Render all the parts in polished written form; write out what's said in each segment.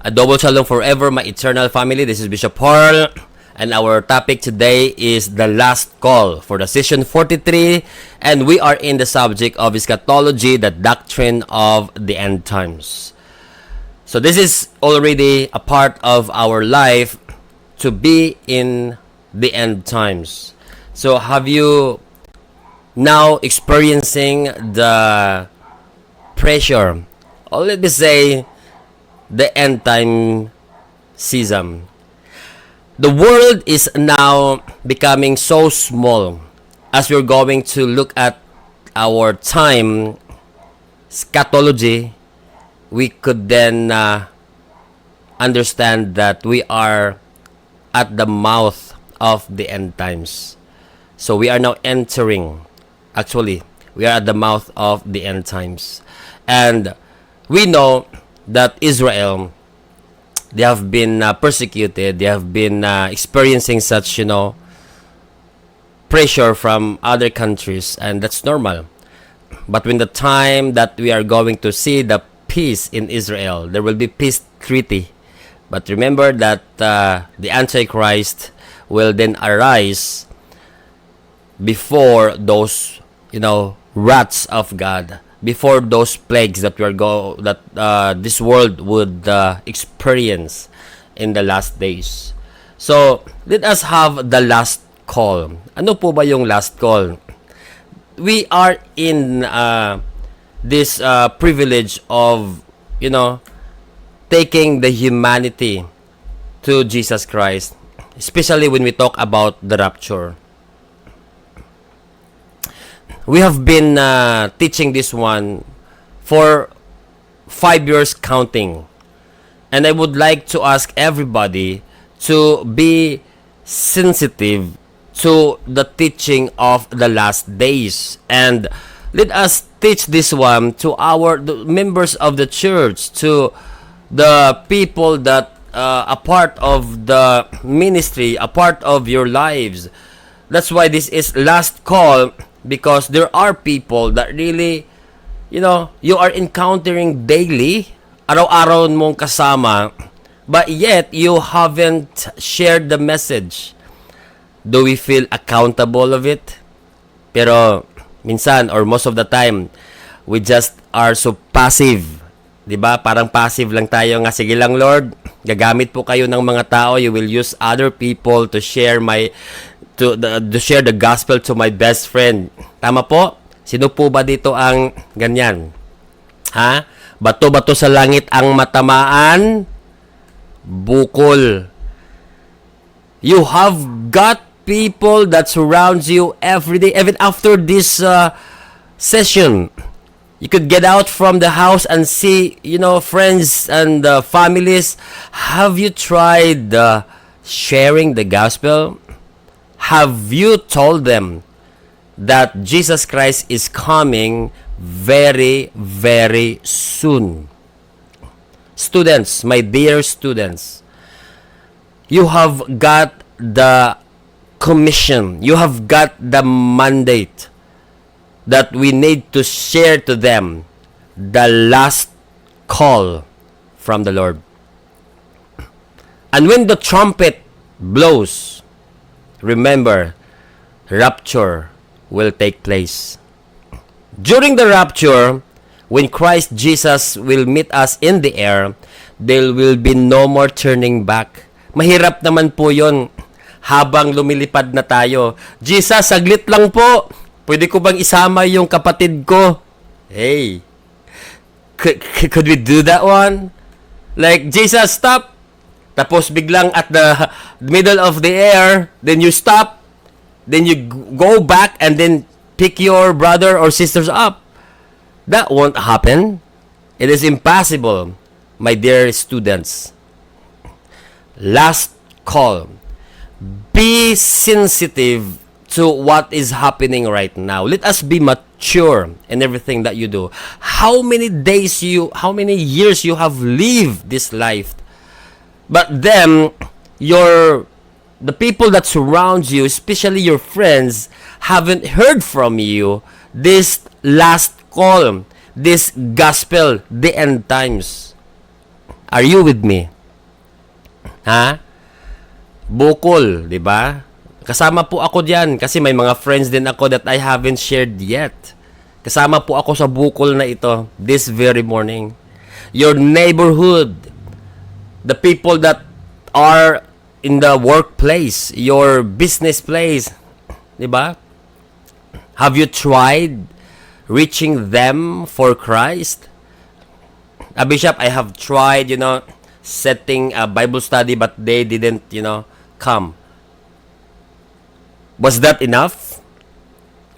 A double shalom forever, my eternal family. This is Bishop Harl, and our topic today is the last call for the session 43, and we are in the subject of eschatology, the doctrine of the end times. So this is already a part of our life to be in the end times. So have you now experiencing the pressure, or let me say, the end time season? The world is now becoming so small. As we're going to look at our time eschatology, we could then understand that we are at the mouth of the end times. So we are now entering, actually, we are at the mouth of the end times. And we know that Israel, they have been persecuted, they have been experiencing such, pressure from other countries, and that's normal. But when the time that we are going to see the peace in Israel, there will be peace treaty. But remember that the Antichrist will then arise before those, wraths of God, before those plagues that this world would experience in the last days. So let us have the last call. Ano po ba yung last call? We are in this privilege of, taking the humanity to Jesus Christ, especially when we talk about the rapture. We have been teaching this one for 5 years counting. And I would like to ask everybody to be sensitive to the teaching of the last days. And let us teach this one to the members of the church, to the people that a part of the ministry, a part of your lives. That's why this is last call, because there are people that really, you are encountering daily, araw-araw mong kasama, but yet you haven't shared the message. Do we feel accountable of it? Pero minsan, or most of the time, we just are so passive. Diba? Parang passive lang tayo nga, sige lang Lord, gagamit po kayo ng mga tao, you will use other people to share to share the gospel to my best friend. Tama po? Sino po ba dito ang ganyan? Ha? Bato-bato sa langit ang matamaan, bukol. You have got people that surrounds you every day, even after this session. You could get out from the house and see, friends and families. Have you tried sharing the gospel? Have you told them that Jesus Christ is coming very, very soon? Students, my dear students, you have got the commission, you have got the mandate that we need to share to them the last call from the Lord. And when the trumpet blows, remember, rapture will take place. During the rapture, when Christ Jesus will meet us in the air, there will be no more turning back. Mahirap naman po yon habang lumilipad na tayo. Jesus, saglit lang po. Pwede ko bang isama yung kapatid ko? Hey, could we do that one? Like, Jesus, stop. Tapos biglang at the middle of the air, then you stop, then you go back and then pick your brother or sisters up. That won't happen. It is impossible, my dear students. Last call. Be sensitive to what is happening right now. Let us be mature in everything that you do. How many years you have lived this life? But then, the people that surround you, especially your friends, haven't heard from you this last call, this gospel, the end times. Are you with me? Ha? Bukol, di ba? Kasama po ako diyan kasi may mga friends din ako that I haven't shared yet. Kasama po ako sa bukol na ito this very morning. Your neighborhood, the people that are in the workplace, your business place, di ba? Have you tried reaching them for Christ? Bishop, I have tried, setting a Bible study, but they didn't, come. Was that enough?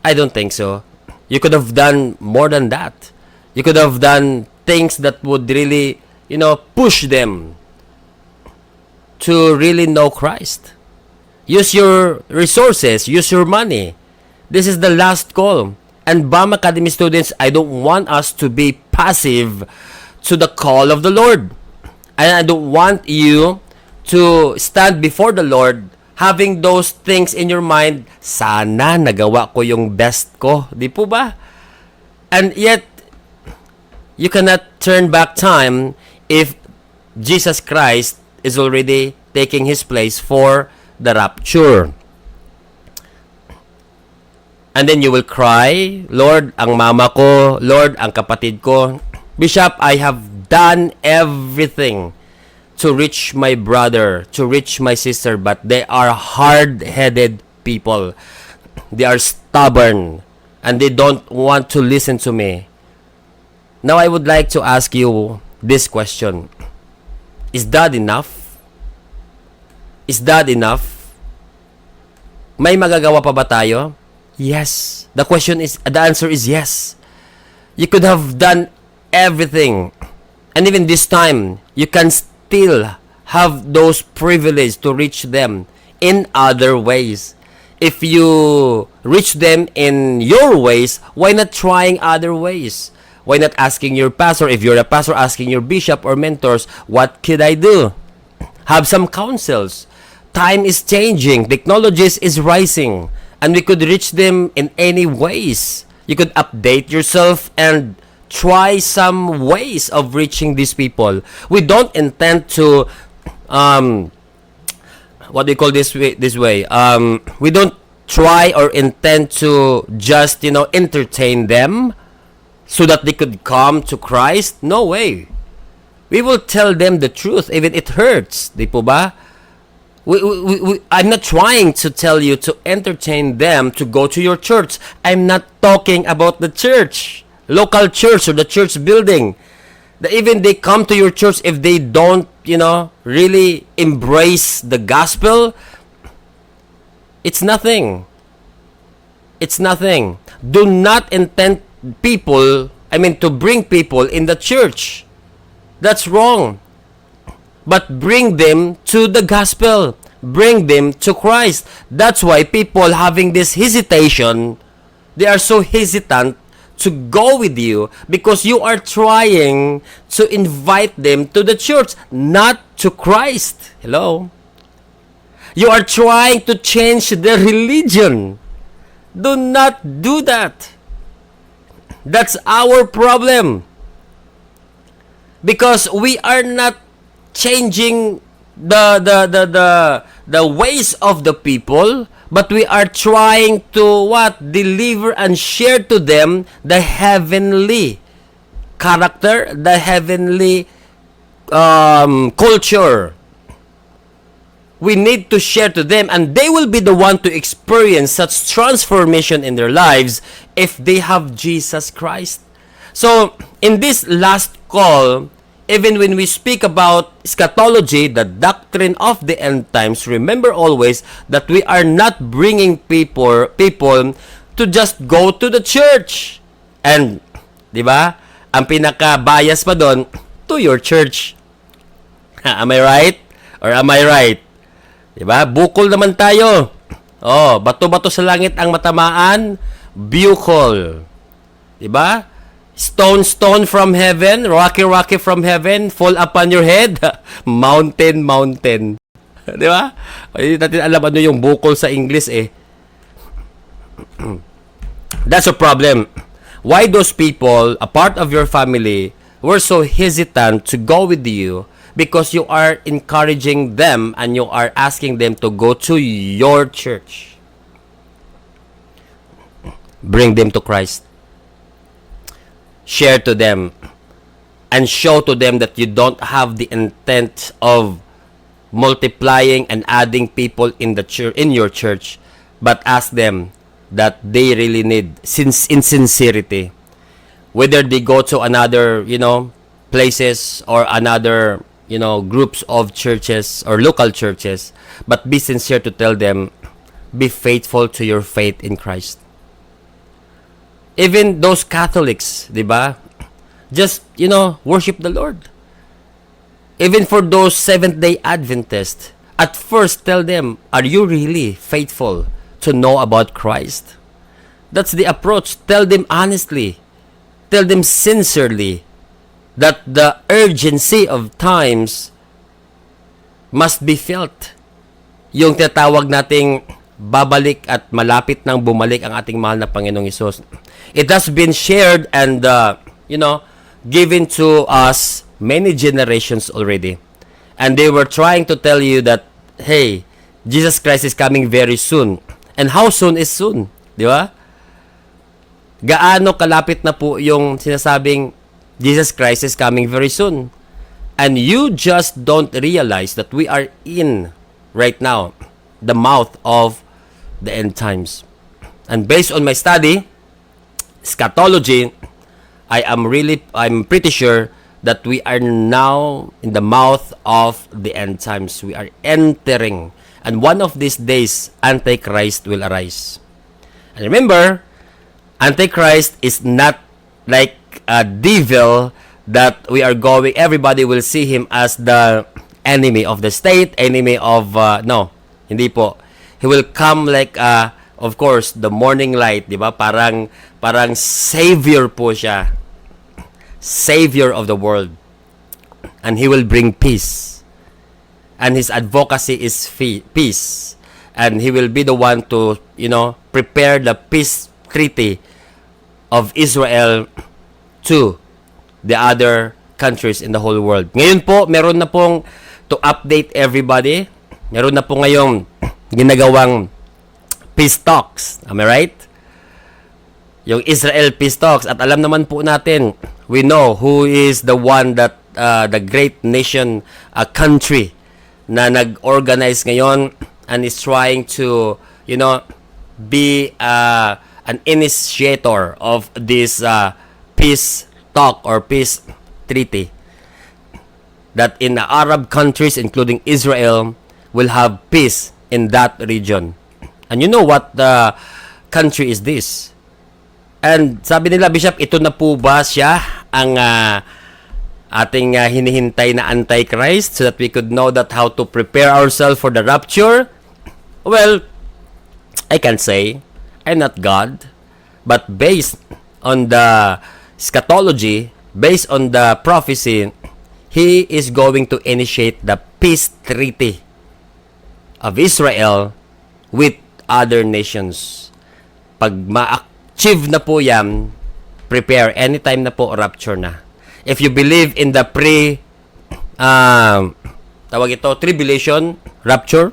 I don't think so. You could have done more than that. You could have done things that would really, push them to really know Christ. Use your resources, use your money. This is the last call. And BAM Academy students, I don't want us to be passive to the call of the Lord. And I don't want you to stand before the Lord having those things in your mind, sana nagawa ko yung best ko. Di po ba? And yet, you cannot turn back time if Jesus Christ is already taking His place for the rapture. And then you will cry, Lord, ang mama ko, Lord, ang kapatid ko. Bishop, I have done everything to reach my brother, to reach my sister, but they are hard-headed people. They are stubborn, and they don't want to listen to me. Now, I would like to ask you this question. Is that enough? Is that enough? May magagawa pa ba tayo? Yes. The answer is yes. You could have done everything. And even this time, you can still have those privileges to reach them in other ways. If you reach them in your ways, why not trying other ways? Why not asking your pastor, if you're a pastor, asking your bishop or mentors, what could I do? Have some counsels. Time is changing. Technologies is rising. And we could reach them in any ways. You could update yourself and try some ways of reaching these people. We don't intend to, what do you call this way? We don't try or intend to just, entertain them so that they could come to Christ. No way. We will tell them the truth, even it hurts. Di po ba? I'm not trying to tell you to entertain them to go to your church. I'm not talking about the church, local church or the church building. That even they come to your church, if they don't, really embrace the gospel, it's nothing. It's nothing. Do not intend to bring people in the church. That's wrong. But bring them to the gospel. Bring them to Christ. That's why people having this hesitation, they are so hesitant to go with you because you are trying to invite them to the church, not to Christ. Hello? You are trying to change their religion. Do not do that. That's our problem. Because we are not changing the ways of the people, but we are trying to deliver and share to them the heavenly character, the heavenly culture. We need to share to them, and they will be the one to experience such transformation in their lives if they have Jesus Christ. So, in this last call, even when we speak about eschatology, the doctrine of the end times, remember always that we are not bringing people to just go to the church. And, di ba, ang pinaka-bias pa doon, to your church. Am I right? Or am I right? Di ba? Bukol naman tayo. Oh, bato-bato sa langit ang matamaan, bukol. Di ba? Stone from heaven, rocky from heaven, fall upon your head, mountain. Di ba? Hindi natin alam ano yung bukol sa English eh. That's a problem. Why those people, a part of your family, were so hesitant to go with you? because you are encouraging them and you are asking them to go to your church. Bring them to Christ. Share to them and show to them that you don't have the intent of multiplying and adding people in the church, in your church, but ask them that they really need, since in sincerity, whether they go to another, places or another, groups of churches or local churches, but be sincere to tell them, be faithful to your faith in Christ. Even those Catholics, di ba? Just, worship the Lord. Even for those Seventh-day Adventists, at first tell them, are you really faithful to know about Christ? That's the approach. Tell them honestly. Tell them sincerely that the urgency of times must be felt. Yung tinatawag nating babalik at malapit nang bumalik ang ating mahal na Panginoong Hesus. It has been shared and, given to us many generations already. And they were trying to tell you that, hey, Jesus Christ is coming very soon. And how soon is soon? Di ba? Gaano kalapit na po yung sinasabing Jesus Christ is coming very soon. And you just don't realize that we are in, right now, the mouth of the end times. And based on my study, eschatology, I'm pretty sure that we are now in the mouth of the end times. We are entering, and one of these days, Antichrist will arise. And remember, Antichrist is not like a devil that everybody will see him as the enemy of the state, enemy of, no, hindi po. He will come like, of course, the morning light, di ba? Parang savior po siya. Savior of the world. And he will bring peace. And his advocacy is peace. And he will be the one to, prepare the peace treaty of Israel to the other countries in the whole world. Ngayon po, meron na pong to update everybody. Meron na po ngayong ginagawang peace talks. Am I right? Yung Israel peace talks. At alam naman po natin, we know who is the one that, the great nation, country na nag-organize ngayon and is trying to, be an initiator of this peace talk or peace treaty. That in the Arab countries, including Israel, will have peace in that region. And you know what the country is this? And sabi nila, Bishop, ito na po ba siya ang ating hinihintay na Antichrist so that we could know that how to prepare ourselves for the rapture? Well, I can say, I'm not God, but based on the eschatology, based on the prophecy, He is going to initiate the peace treaty of Israel with other nations. Pag ma-achieve na po yan, prepare. Anytime na po, rapture na. If you believe in the tribulation, rapture,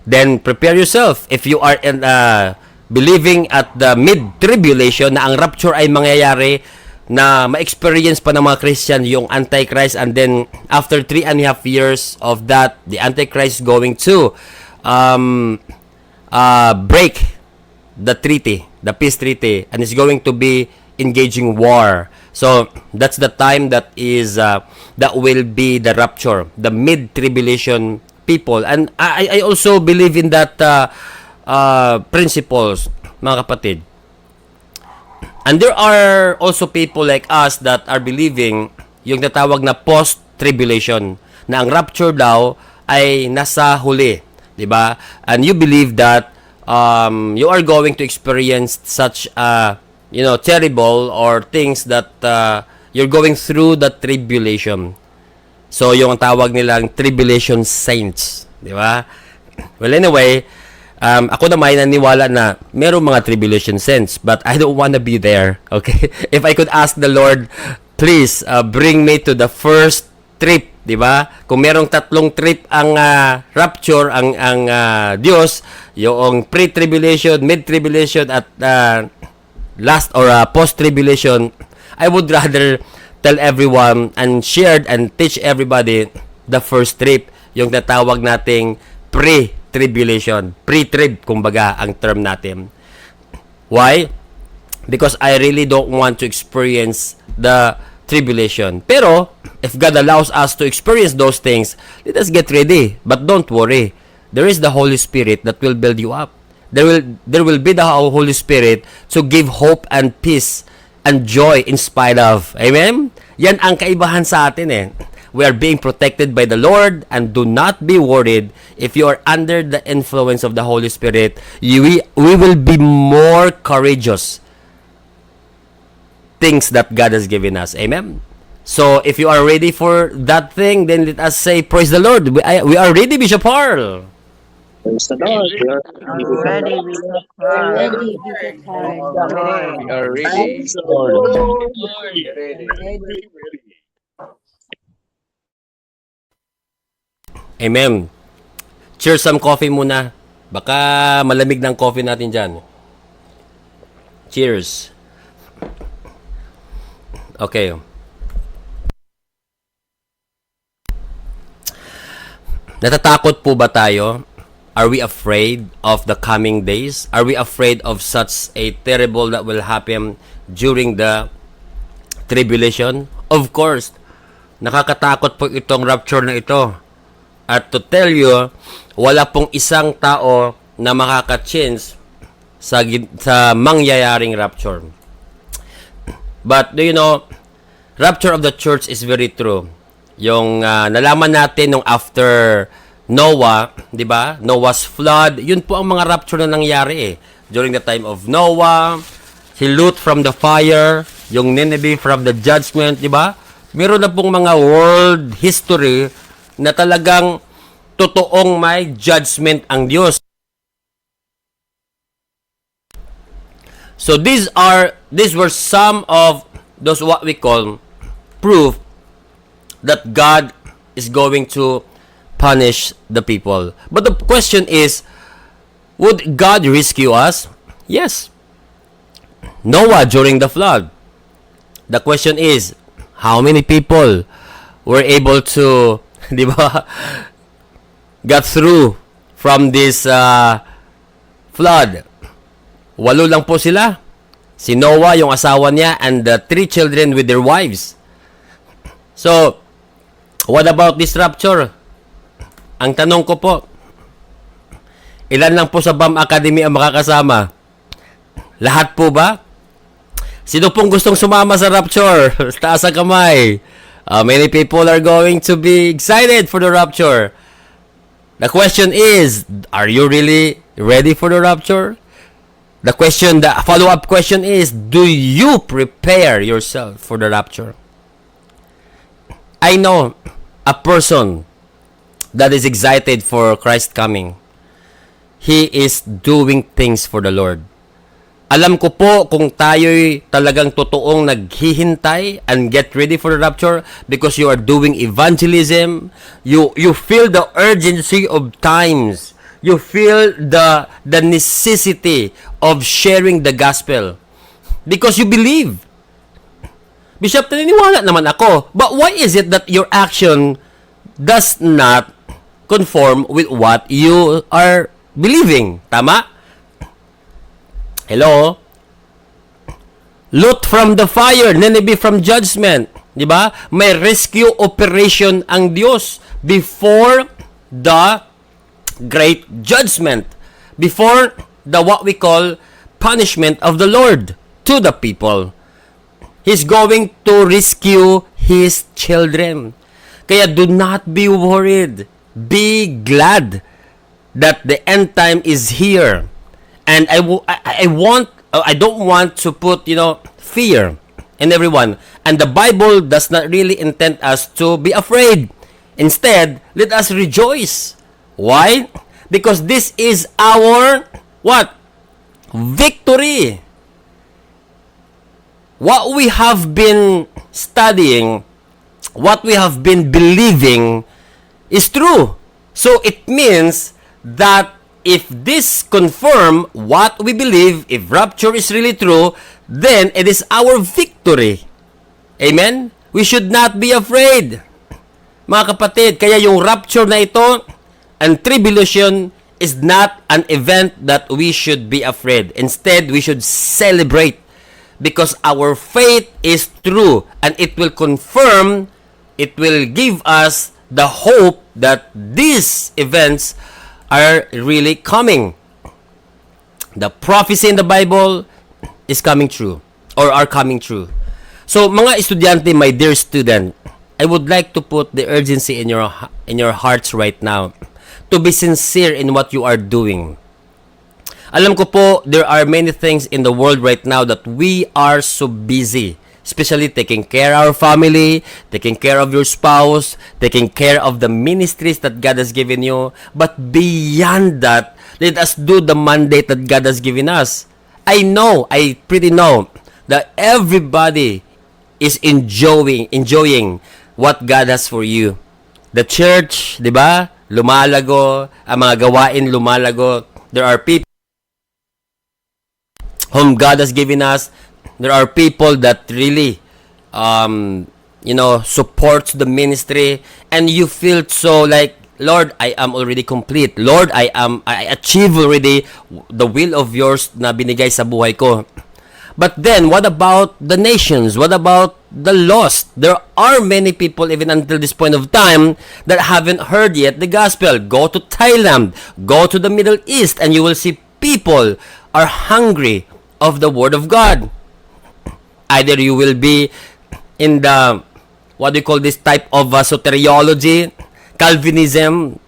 then prepare yourself. If you are in, believing at the mid-tribulation na ang rapture ay mangyayari, na ma-experience pa ng mga Christian yung Antichrist, and then after 3.5 years of that, the Antichrist going to break the treaty, the peace treaty, and is going to be engaging war. So that's the time that is that will be the rapture, the mid-tribulation people. And I also believe in that principles, mga kapatid. And there are also people like us that are believing yung natawag na post-tribulation, na ang rapture daw ay nasa huli, di ba? And you believe that you are going to experience such terrible or things that you're going through the tribulation. So yung tawag nilang tribulation saints, di ba? Well, anyway, ako naman naniwala na merong mga tribulation saints, but I don't want to be there. Okay? If I could ask the Lord, please bring me to the first trip, 'di ba? Kung merong tatlong trip ang rapture ang Diyos, yung pre-tribulation, mid-tribulation at last or post-tribulation, I would rather tell everyone and shared and teach everybody the first trip, yung natawag nating pre-tribulation. Pre-trib, kumbaga, ang term natin. Why? Because I really don't want to experience the tribulation. Pero, if God allows us to experience those things, let us get ready. But don't worry. There is the Holy Spirit that will build you up. There will be the Holy Spirit to give hope and peace and joy in spite of. Amen? Yan ang kaibahan sa atin eh. We are being protected by the Lord, and do not be worried. If you are under the influence of the Holy Spirit, we will be more courageous things that God has given us. Amen? So, if you are ready for that thing, then let us say, praise the Lord. We are ready, Bishop Harl. Praise the Lord. Ready, Bishop Harl. Ready, Bishop Harl. We are ready. Praise the Lord. Ready. Amen. Cheers some coffee muna. Baka malamig ng coffee natin dyan. Cheers. Okay. Natatakot po ba tayo? Are we afraid of the coming days? Are we afraid of such a terrible that will happen during the tribulation? Of course. Nakakatakot po itong rapture na ito. At to tell you, wala pong isang tao na makaka-change sa mangyayaring rapture. But do you know, rapture of the church is very true. Yung nalaman natin nung after Noah, 'di ba? Noah's flood, yun po ang mga rapture na nangyari eh. During the time of Noah, si Lot from the fire, yung Nineveh from the judgment, 'di ba? Meron na pong mga world history na talagang totoong may judgment ang Diyos. So these were some of those what we call proof that God is going to punish the people. But the question is, would God rescue us? Yes. Noah during the flood. The question is, how many people were able to, di ba, got through from this flood? 8 lang po sila. Si Noah, yung asawa niya, and the 3 children with their wives. So, what about this rapture? Ang tanong ko po, ilan lang po sa BAM Academy ang makakasama? Lahat po ba? Sino pong gustong sumama sa rapture? Taas ang kamay. Many people are going to be excited for the rapture. The question is, are you really ready for the rapture? The follow-up question is, do you prepare yourself for the rapture? I know a person that is excited for Christ's coming. He is doing things for the Lord. Alam ko po kung tayo'y talagang totoong naghihintay and get ready for the rapture because you are doing evangelism. You feel the urgency of times. You feel the necessity of sharing the gospel because you believe. Bishop, naniniwala naman ako. But why is it that your action does not conform with what you are believing? Tama? Hello? Lot from the fire, Nineveh from judgment. Di ba? May rescue operation ang Diyos before the great judgment. Before the what we call punishment of the Lord to the people. He's going to rescue His children. Kaya do not be worried. Be glad that the end time is here. And I don't want to put, fear in everyone. And the Bible does not really intend us to be afraid. Instead, let us rejoice. Why? Because this is our, what? Victory. What we have been studying what we have been believing is true. So it means that if this confirm what we believe, if rapture is really true, then it is our victory. Amen? We should not be afraid. Mga kapatid, kaya yung rapture na ito and tribulation is not an event that we should be afraid. Instead, we should celebrate because our faith is true and it will confirm, it will give us the hope that these events are really coming. The prophecy in the Bible is coming true or are coming true. So, mga estudyante, my dear student, I would like to put the urgency in your hearts right now to be sincere in what you are doing. Alam ko po, there are many things in the world right now that we are so busy, especially taking care of our family, taking care of your spouse, taking care of the ministries that God has given you. But beyond that, let us do the mandate that God has given us. I pretty know that everybody is enjoying what God has for you. The church, di ba? Lumalago, ang mga gawain lumalago. There are people whom God has given us. There are people that really, supports the ministry, and you feel so like, Lord, I am already complete. Lord, I achieve already the will of yours na binigay sa buhay ko. But then, what about the nations? What about the lost? There are many people, even until this point of time, that haven't heard yet the gospel. Go to Thailand, go to the Middle East, and you will see people are hungry of the Word of God. Either you will be in the, what do you call this type of soteriology, Calvinism,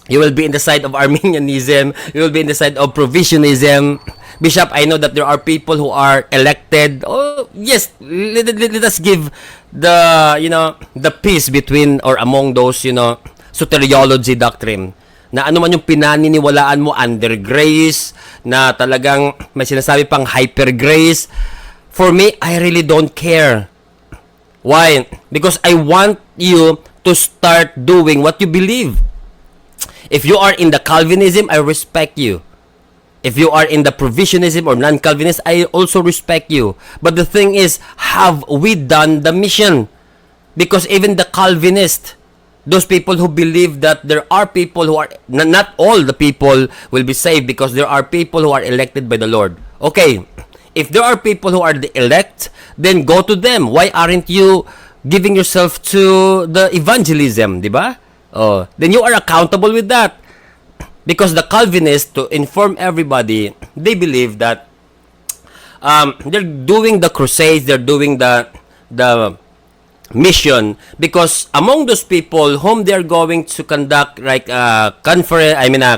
you will be in the side of Arminianism, you will be in the side of provisionism. Bishop, I know that there are people who are elected. Oh, yes, let us give the peace between or among those, soteriology doctrine. Na ano man yung pinaniniwalaan mo, under grace, na talagang may sinasabi pang hyper grace. For me, I really don't care. Why? Because I want you to start doing what you believe. If you are in the Calvinism, I respect you. If you are in the provisionism or non-Calvinist, I also respect you. But the thing is, have we done the mission? Because even the Calvinist, those people who believe that there are people who are, not all the people will be saved because there are people who are elected by the Lord. Okay, if there are people who are the elect, then go to them. Why aren't you giving yourself to the evangelism, di ba? Oh, then you are accountable with that. Because the Calvinists, to inform everybody, they believe that they're doing the crusades, they're doing the mission, because among those people whom they're going to conduct like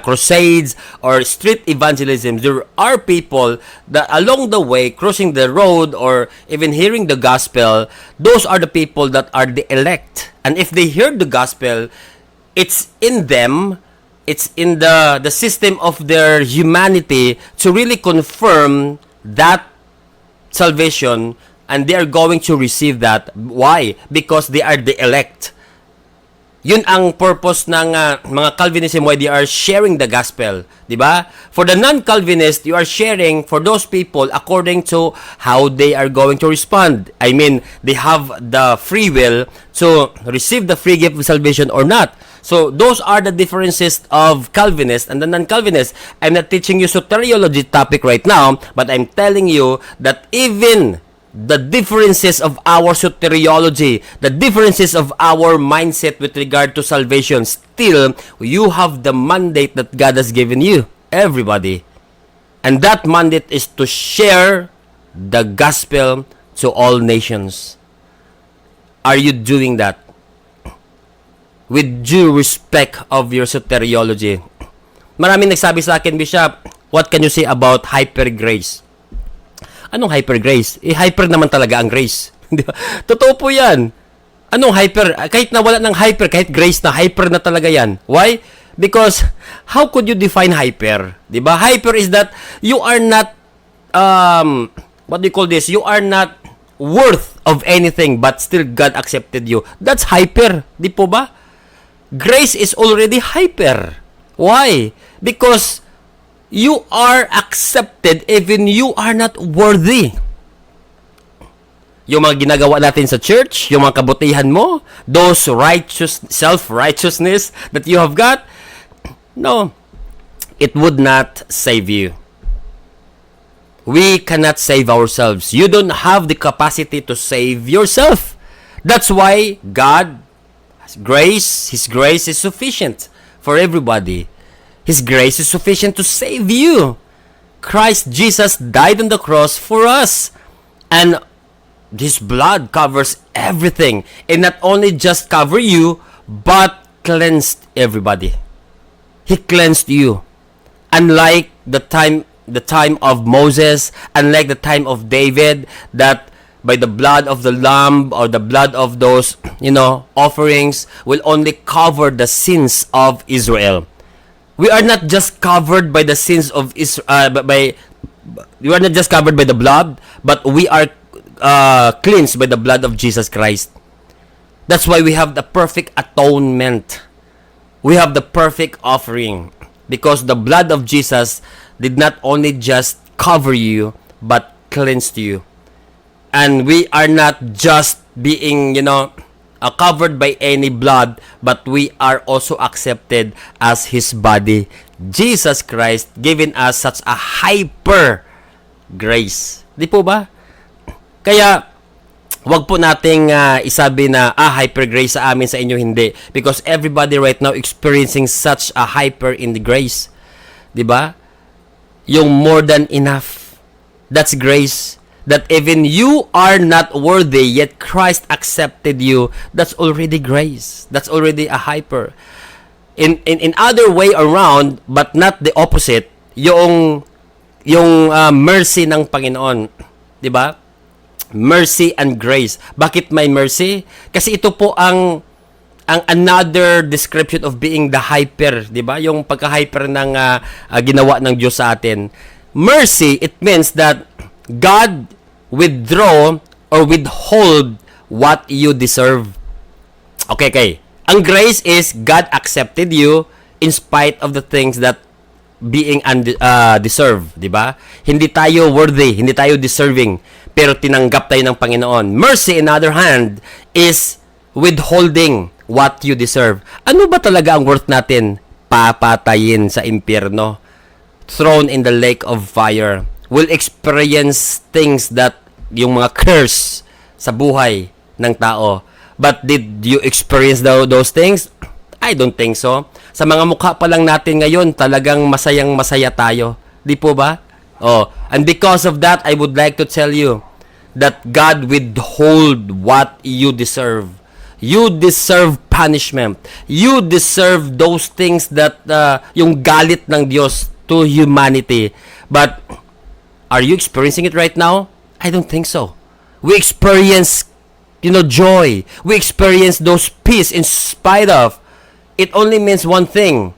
crusades or street evangelism, there are people that along the way, crossing the road or even hearing the gospel, those are the people that are the elect. And if they hear the gospel, it's in them, it's in the system of their humanity to really confirm that salvation, and they are going to receive that. Why? Because they are the elect. Yun ang purpose ng mga Calvinism, why they are sharing the gospel, di ba? For the non-Calvinist, you are sharing for those people according to how they are going to respond. I mean, they have the free will to receive the free gift of salvation or not. So, those are the differences of Calvinist and the non-Calvinist. I'm not teaching you soteriology topic right now, but I'm telling you that even the differences of our soteriology, the differences of our mindset with regard to salvation, still, you have the mandate that God has given you, everybody. And that mandate is to share the gospel to all nations. Are you doing that? With due respect of your soteriology. Maraming nagsabi sa akin, Bishop, what can you say about hyper grace? Anong hyper grace? Hyper naman talaga ang grace. Totoo po yan. Anong hyper? Kahit nawala ng hyper, kahit grace na, hyper na talaga yan. Why? Because, how could you define hyper? Diba? Hyper is that you are not, what do you call this? You are not worth of anything, but still God accepted you. That's hyper. Di po ba? Grace is already hyper. Why? Because you are accepted even you are not worthy. Yung mga ginagawa natin sa church, yung mga kabutihan mo, those self-righteousness that you have got, no, it would not save you. We cannot save ourselves. You don't have the capacity to save yourself. That's why God, His grace is sufficient for everybody. His grace is sufficient to save you. Christ Jesus died on the cross for us. And His blood covers everything. And not only just cover you, but cleansed everybody. He cleansed you. Unlike the time of Moses, unlike the time of David, that by the blood of the lamb or the blood of those, offerings will only cover the sins of Israel. We are not just covered by the sins of Israel, we are not just covered by the blood, but we are cleansed by the blood of Jesus Christ. That's why we have the perfect atonement. We have the perfect offering. Because the blood of Jesus did not only just cover you, but cleansed you. And we are not just being, covered by any blood, but we are also accepted as His body. Jesus Christ giving us such a hyper grace. Di po ba? Kaya, wag po nating isabi na, hyper grace sa amin, sa inyo hindi. Because everybody right now experiencing such a hyper in the grace. Diba? Yung more than enough. That's grace. That even you are not worthy, yet Christ accepted you. That's already grace. That's already a hyper. In other way around, but not the opposite, yung mercy ng Panginoon. Diba? Mercy and grace. Bakit may mercy? Kasi ito po ang another description of being the hyper, 'di ba? Yung pagka-hyper ng ginawa ng Diyos sa atin. Mercy, it means that God withdraw or withhold what you deserve. Okay. Ang grace is God accepted you in spite of the things that being deserved, 'di ba? Hindi tayo worthy, hindi tayo deserving, pero tinanggap tayo ng Panginoon. Mercy, in other hand, is withholding what you deserve. Ano ba talaga ang worth natin? Papatayin sa impyerno, thrown in the lake of fire. Will experience things that yung mga curse sa buhay ng tao. But did you experience those things? I don't think so. Sa mga mukha pa lang natin ngayon, talagang masayang-masaya tayo. Di po ba? And because of that, I would like to tell you that God withhold what you deserve. You deserve punishment. You deserve those things that yung galit ng Diyos to humanity. But are you experiencing it right now? I don't think so. We experience, joy. We experience those peace in spite of. It only means one thing.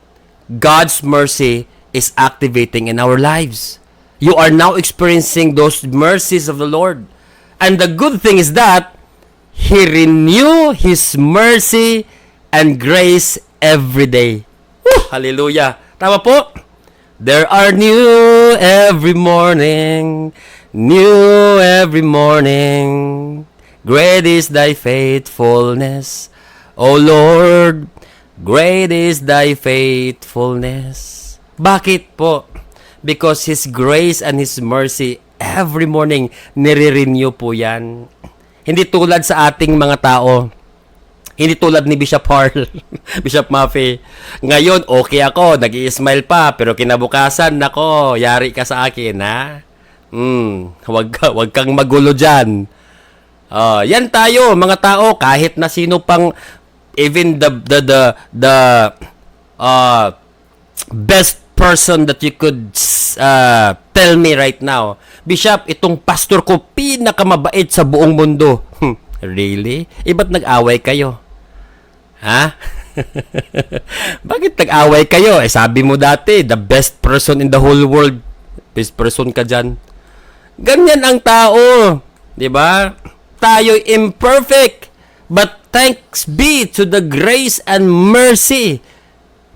God's mercy is activating in our lives. You are now experiencing those mercies of the Lord. And the good thing is that He renew His mercy and grace every day. Woo! Hallelujah. Tama po? There are new every morning. New every morning. Great is thy faithfulness, O Lord. Great is thy faithfulness. Bakit po? Because His grace and His mercy every morning, nire-renew po yan. Hindi tulad sa ating mga tao. Hindi tulad ni Bishop Harl, Bishop Maffei. Ngayon, okay ako, nag-i-smile pa, pero kinabukasan, nako, yari ka sa akin, ha? Wag kang magulo dyan. Yan tayo, mga tao, kahit na sino pang, even the best person that you could tell me right now, Bishop, itong pastor ko pinakamabait sa buong mundo. Really? Ba't nag-away kayo? Ha? Bakit nag-away kayo? Sabi mo dati, the best person in the whole world. Best person ka dyan. Ganyan ang tao. 'Di ba? Tayo'y imperfect. But thanks be to the grace and mercy.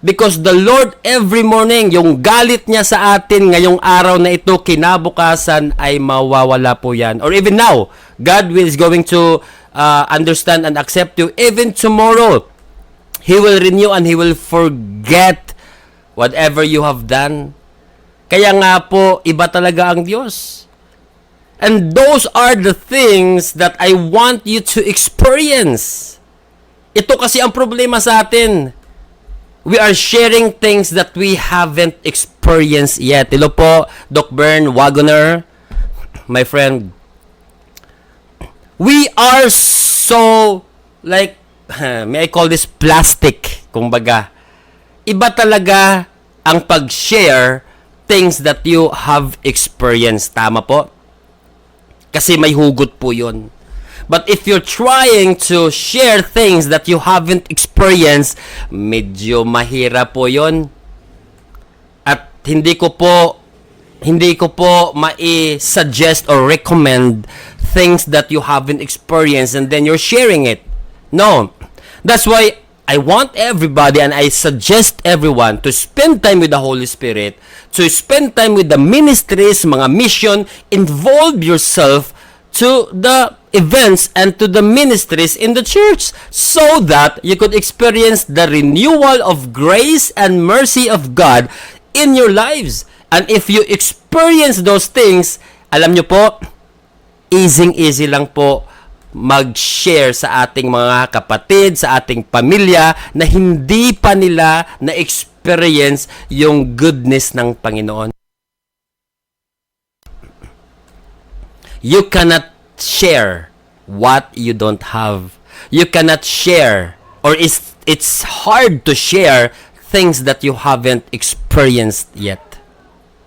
Because the Lord every morning, yung galit niya sa atin ngayong araw na ito, kinabukasan ay mawawala po yan. Or even now, God is going to understand and accept you. Even tomorrow, He will renew and He will forget whatever you have done. Kaya nga po, iba talaga ang Diyos. And those are the things that I want you to experience. Ito kasi ang problema sa atin. We are sharing things that we haven't experienced yet. Hello po, Doc Bern Wagoner, my friend. We are so, like, may I call this plastic, kumbaga. Iba talaga ang pag-share things that you have experienced. Tama po? Kasi may hugot po yun. But if you're trying to share things that you haven't experienced, medyo mahirap po yun. At hindi ko po mai-suggest or recommend things that you haven't experienced and then you're sharing it. No. That's why I want everybody and I suggest everyone to spend time with the Holy Spirit, to spend time with the ministries, mga mission, involve yourself to the events and to the ministries in the church so that you could experience the renewal of grace and mercy of God in your lives. And if you experience those things, alam nyo po, easy lang po mag-share sa ating mga kapatid, sa ating pamilya na hindi pa nila na-experience yung goodness ng Panginoon. You cannot share what you don't have. You cannot share, or it's hard to share things that you haven't experienced yet.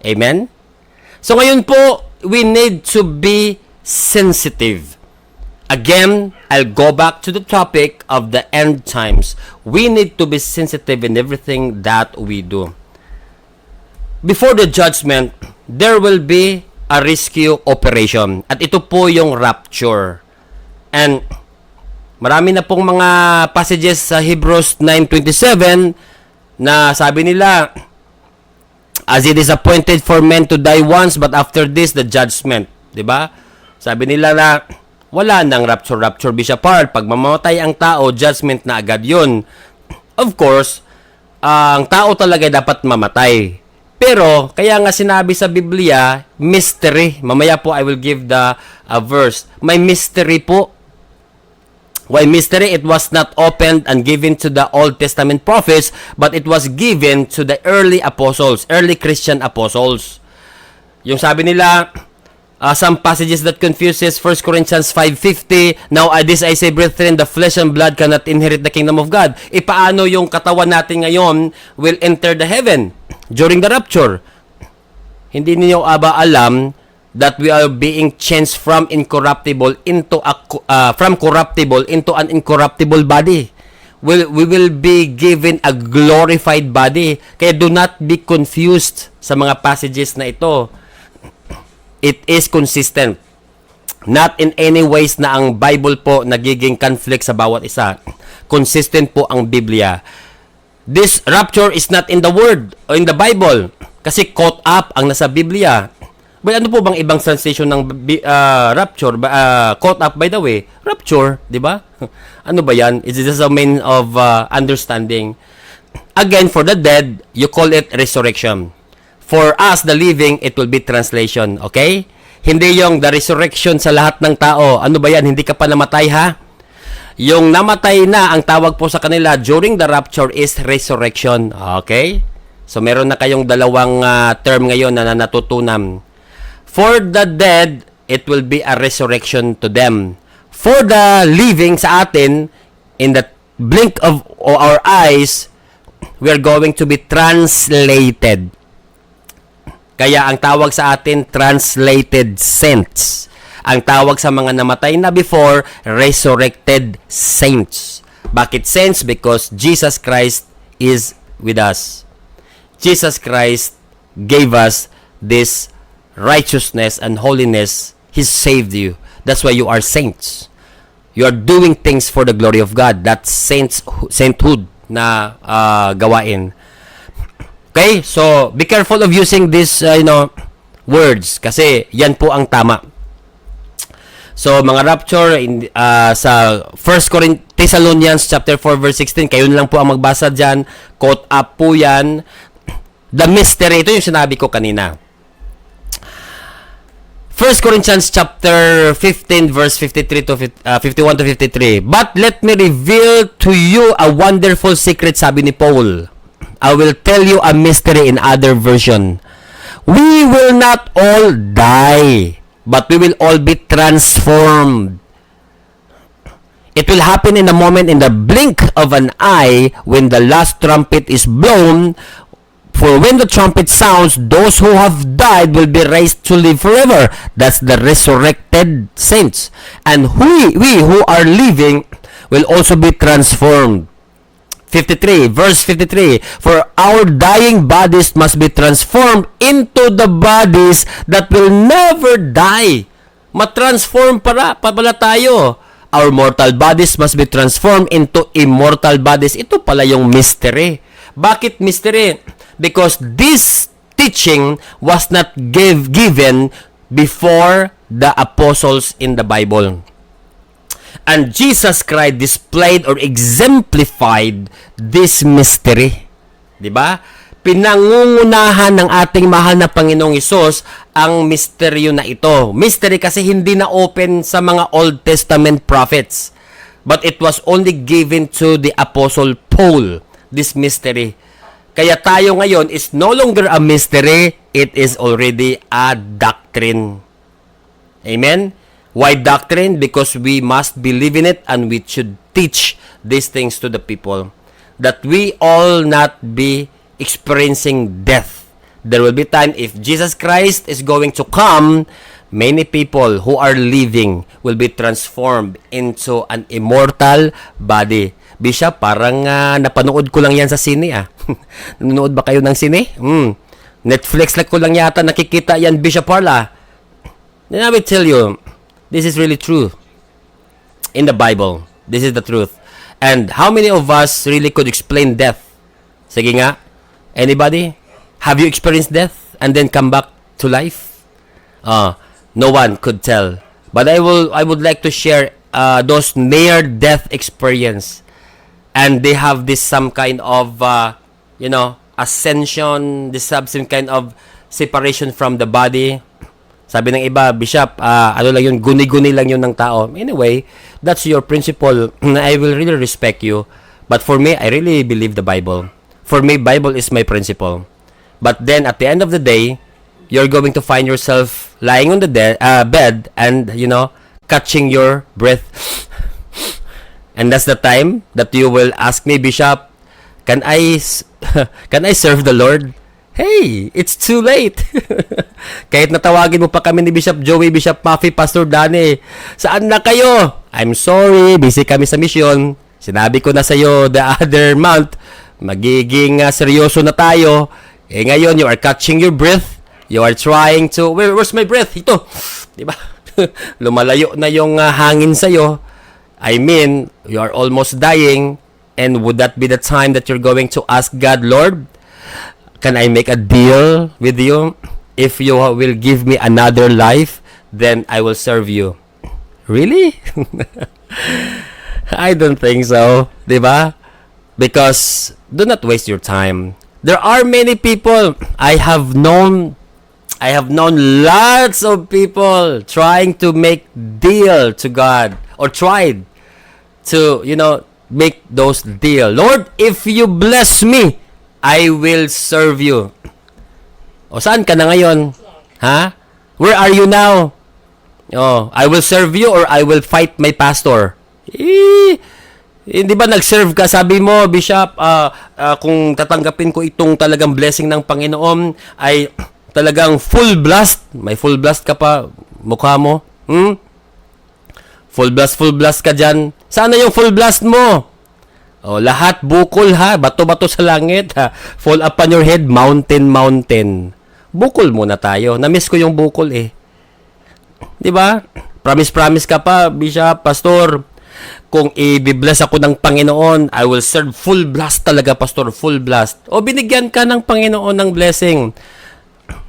Amen? So ngayon po, we need to be sensitive. Again, I'll go back to the topic of the end times. We need to be sensitive in everything that we do. Before the judgment, there will be a rescue operation. At ito po yung rapture. And marami na pong mga passages sa Hebrews 9:27 na sabi nila, as it is appointed for men to die once, but after this, the judgment. Diba? Sabi nila na wala nang rapture, Bishop Harl. Pag mamamatay ang tao, judgment na agad yun. Of course, ang tao talaga dapat mamatay. Pero, kaya nga sinabi sa Biblia, mystery. Mamaya po, I will give the verse. May mystery po. Why mystery? It was not opened and given to the Old Testament prophets, but it was given to the early apostles, early Christian apostles. Yung sabi nila, some passages that confuses 1 Corinthians 5:50, now this I say, brethren, the flesh and blood cannot inherit the kingdom of God. Paano yung katawan natin ngayon will enter the heaven during the rapture? Hindi niyo ba alam that we are being changed from incorruptible into from corruptible into an incorruptible body? We will be given a glorified body. Kaya do not be confused sa mga passages na ito. It is consistent. Not in any ways na ang Bible po nagiging conflict sa bawat isa. Consistent po ang Biblia. This rapture is not in the Word or in the Bible. Kasi caught up ang nasa Biblia. Well, ano po bang ibang translation ng rapture? Caught up, by the way. Rapture, di ba? Ano ba yan? Is this a mean of understanding? Again, for the dead, you call it resurrection. For us, the living, it will be translation. Okay? Hindi yung the resurrection sa lahat ng tao. Ano ba yan? Hindi ka pa namatay, ha? Yung namatay na, ang tawag po sa kanila during the rapture is resurrection. Okay? So, meron na kayong dalawang term ngayon na natutunan. For the dead, it will be a resurrection to them. For the living sa atin, in the blink of our eyes, we are going to be translated. Kaya ang tawag sa atin, translated saints. Ang tawag sa mga namatay na before, resurrected saints. Bakit saints? Because Jesus Christ is with us. Jesus Christ gave us this righteousness and holiness. He saved you. That's why you are saints. You are doing things for the glory of God. That's sainthood na gawain. Okay? So, be careful of using this, words. Kasi, yan po ang tama. So, mga rapture, sa 1 Thessalonians chapter 4 verse 16, kayo na lang po ang magbasa dyan. Quote up po yan. The mystery, ito yung sinabi ko kanina. 1 Corinthians chapter 15 verse 53 to 51 to 53. But let me reveal to you a wonderful secret, sabi ni Paul. I will tell you a mystery in other version. We will not all die, but we will all be transformed. It will happen in a moment, in the blink of an eye, when the last trumpet is blown. For when the trumpet sounds, those who have died will be raised to live forever. That's the resurrected saints. And we who are living will also be transformed. 53, verse 53. For our dying bodies must be transformed into the bodies that will never die. Matransform pala tayo. Our mortal bodies must be transformed into immortal bodies. Ito pala yung mystery. Bakit mystery? Because this teaching was not given before the apostles in the Bible. And Jesus Christ displayed or exemplified this mystery. Diba? Pinangungunahan ng ating mahal na Panginoong Hesus ang misteryo na ito. Mystery kasi hindi na open sa mga Old Testament prophets. But it was only given to the Apostle Paul, this mystery. Kaya tayo ngayon is no longer a mystery, it is already a doctrine. Amen? Why doctrine? Because we must believe in it and we should teach these things to the people. That we all not be experiencing death. There will be time if Jesus Christ is going to come, many people who are living will be transformed into an immortal body. Bishop, parang napanood ko lang yan sa sine Nanonood ba kayo ng sine? Netflix lang ko lang yata nakikita yan, BishopHarl Then I will tell you, this is really true. In the Bible, this is the truth. And how many of us really could explain death? Sige nga. Anybody? Have you experienced death and then come back to life? No one could tell. But I would like to share those near-death experience. And they have this some kind of, ascension, this some kind of separation from the body. Sabi ng iba, Bishop, ano lang yun, guni-guni lang yun ng tao. Anyway, that's your principle. I will really respect you. But for me, I really believe the Bible. For me, Bible is my principle. But then, at the end of the day, you're going to find yourself lying on the bed and, catching your breath. And that's the time that you will ask me, Bishop, can I serve the Lord? Hey, it's too late. Kahit natawagin mo pa kami ni Bishop Joey, Bishop Muffy, Pastor Danny, saan na kayo? I'm sorry, busy kami sa mission. Sinabi ko na sa'yo the other month, magiging seryoso na tayo. Ngayon, you are catching your breath. You are trying to, where's my breath? Ito. Diba? Lumalayo na yung hangin sa'yo. I mean, you are almost dying. And would that be the time that you're going to ask God, Lord, can I make a deal with you? If you will give me another life, then I will serve you. Really? I don't think so. Diba? Because do not waste your time. There are many people. I have known lots of people trying to make deal to God or tried to, make those deal. Lord, if you bless me, I will serve you. O saan ka na ngayon? Ha? Where are you now? I will serve you or I will fight my pastor. Hindi ba nag-serve ka? Sabi mo, Bishop, kung tatanggapin ko itong talagang blessing ng Panginoon, ay talagang full blast. May full blast ka pa, mukha mo. Full blast ka dyan. Sana yung full blast mo? Lahat bukol ha, bato-bato sa langit ha. Fall upon your head, mountain. Bukol muna tayo. Na-miss ko yung bukol eh. 'Di ba? Promise ka pa, Bishop, Pastor. Kung i-bless ako ng Panginoon, I will serve full blast talaga, Pastor, full blast. O binigyan ka ng Panginoon ng blessing.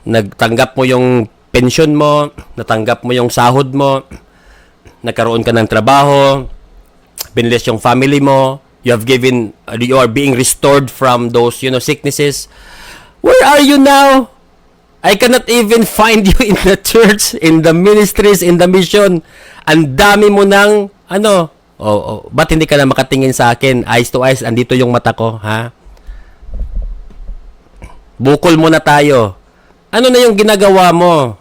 Nagtanggap mo yung pension mo, natanggap mo yung sahod mo, nagkaroon ka ng trabaho, binless yung family mo, you are being restored from those, sicknesses. Where are you now? I cannot even find you in the church, in the ministries, in the mission. Ang dami mo ng, ba't hindi ka na makatingin sa akin? Eyes to eyes, andito yung mata ko, ha? Bukol muna tayo. Ano na yung ginagawa mo?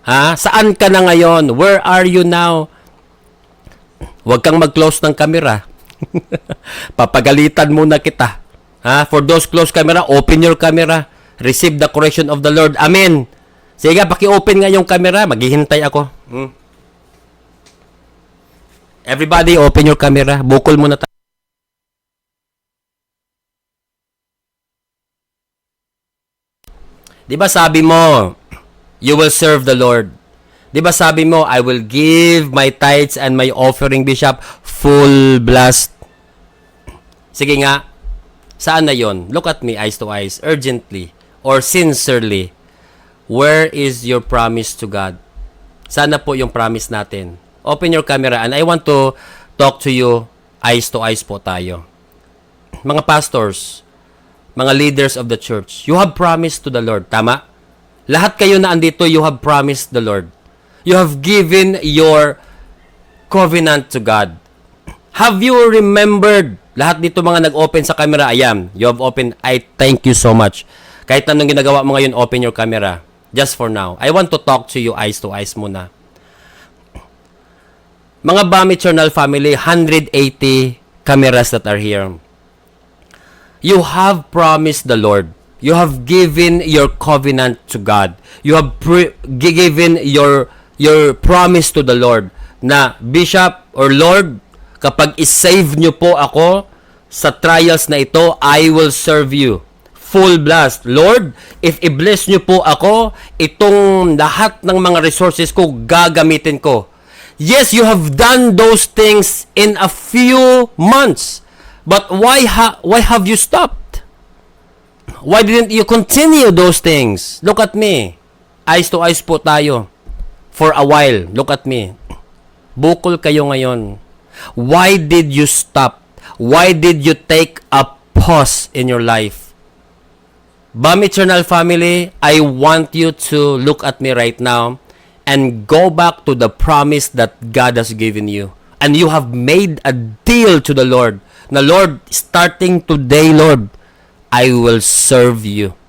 Ha? Saan ka na ngayon? Where are you now? Huwag kang mag-close ng camera. Papagalitan muna kita. Ha? For those close camera, open your camera. Receive the correction of the Lord. Amen. Sige, paki-open nga yung camera. Maghihintay ako. Everybody, open your camera. Bukol muna tayo. Diba sabi mo, you will serve the Lord. Diba sabi mo, I will give my tithes and my offering, Bishop, full blast. Sige nga, saan na yon? Look at me, eyes to eyes, urgently or sincerely. Where is your promise to God? Sana po yung promise natin. Open your camera and I want to talk to you, eyes to eyes po tayo. Mga pastors, mga leaders of the church, you have promised to the Lord. Tama? Lahat kayo na andito, you have promised the Lord. You have given your covenant to God. Have you remembered? Lahat dito mga nag-open sa camera, ayan, you have opened. I thank you so much. Kahit anong ginagawa mo ngayon, open your camera. Just for now. I want to talk to you eyes to eyes muna. Mga Bam Eternal family, 180 cameras that are here. You have promised the Lord. You have given your covenant to God. You have given your promise to the Lord na, Bishop or Lord, kapag isave nyo po ako sa trials na ito, I will serve you. Full blast. Lord, if i-bless nyo po ako, itong lahat ng mga resources ko, gagamitin ko. Yes, you have done those things in a few months. But why have you stopped? Why didn't you continue those things? Look at me. Eyes to eyes po tayo. For a while. Look at me. Bukol kayo ngayon. Why did you stop? Why did you take a pause in your life? Bam Eternal family, I want you to look at me right now and go back to the promise that God has given you. And you have made a deal to the Lord. Na Lord, starting today, Lord, I will serve you.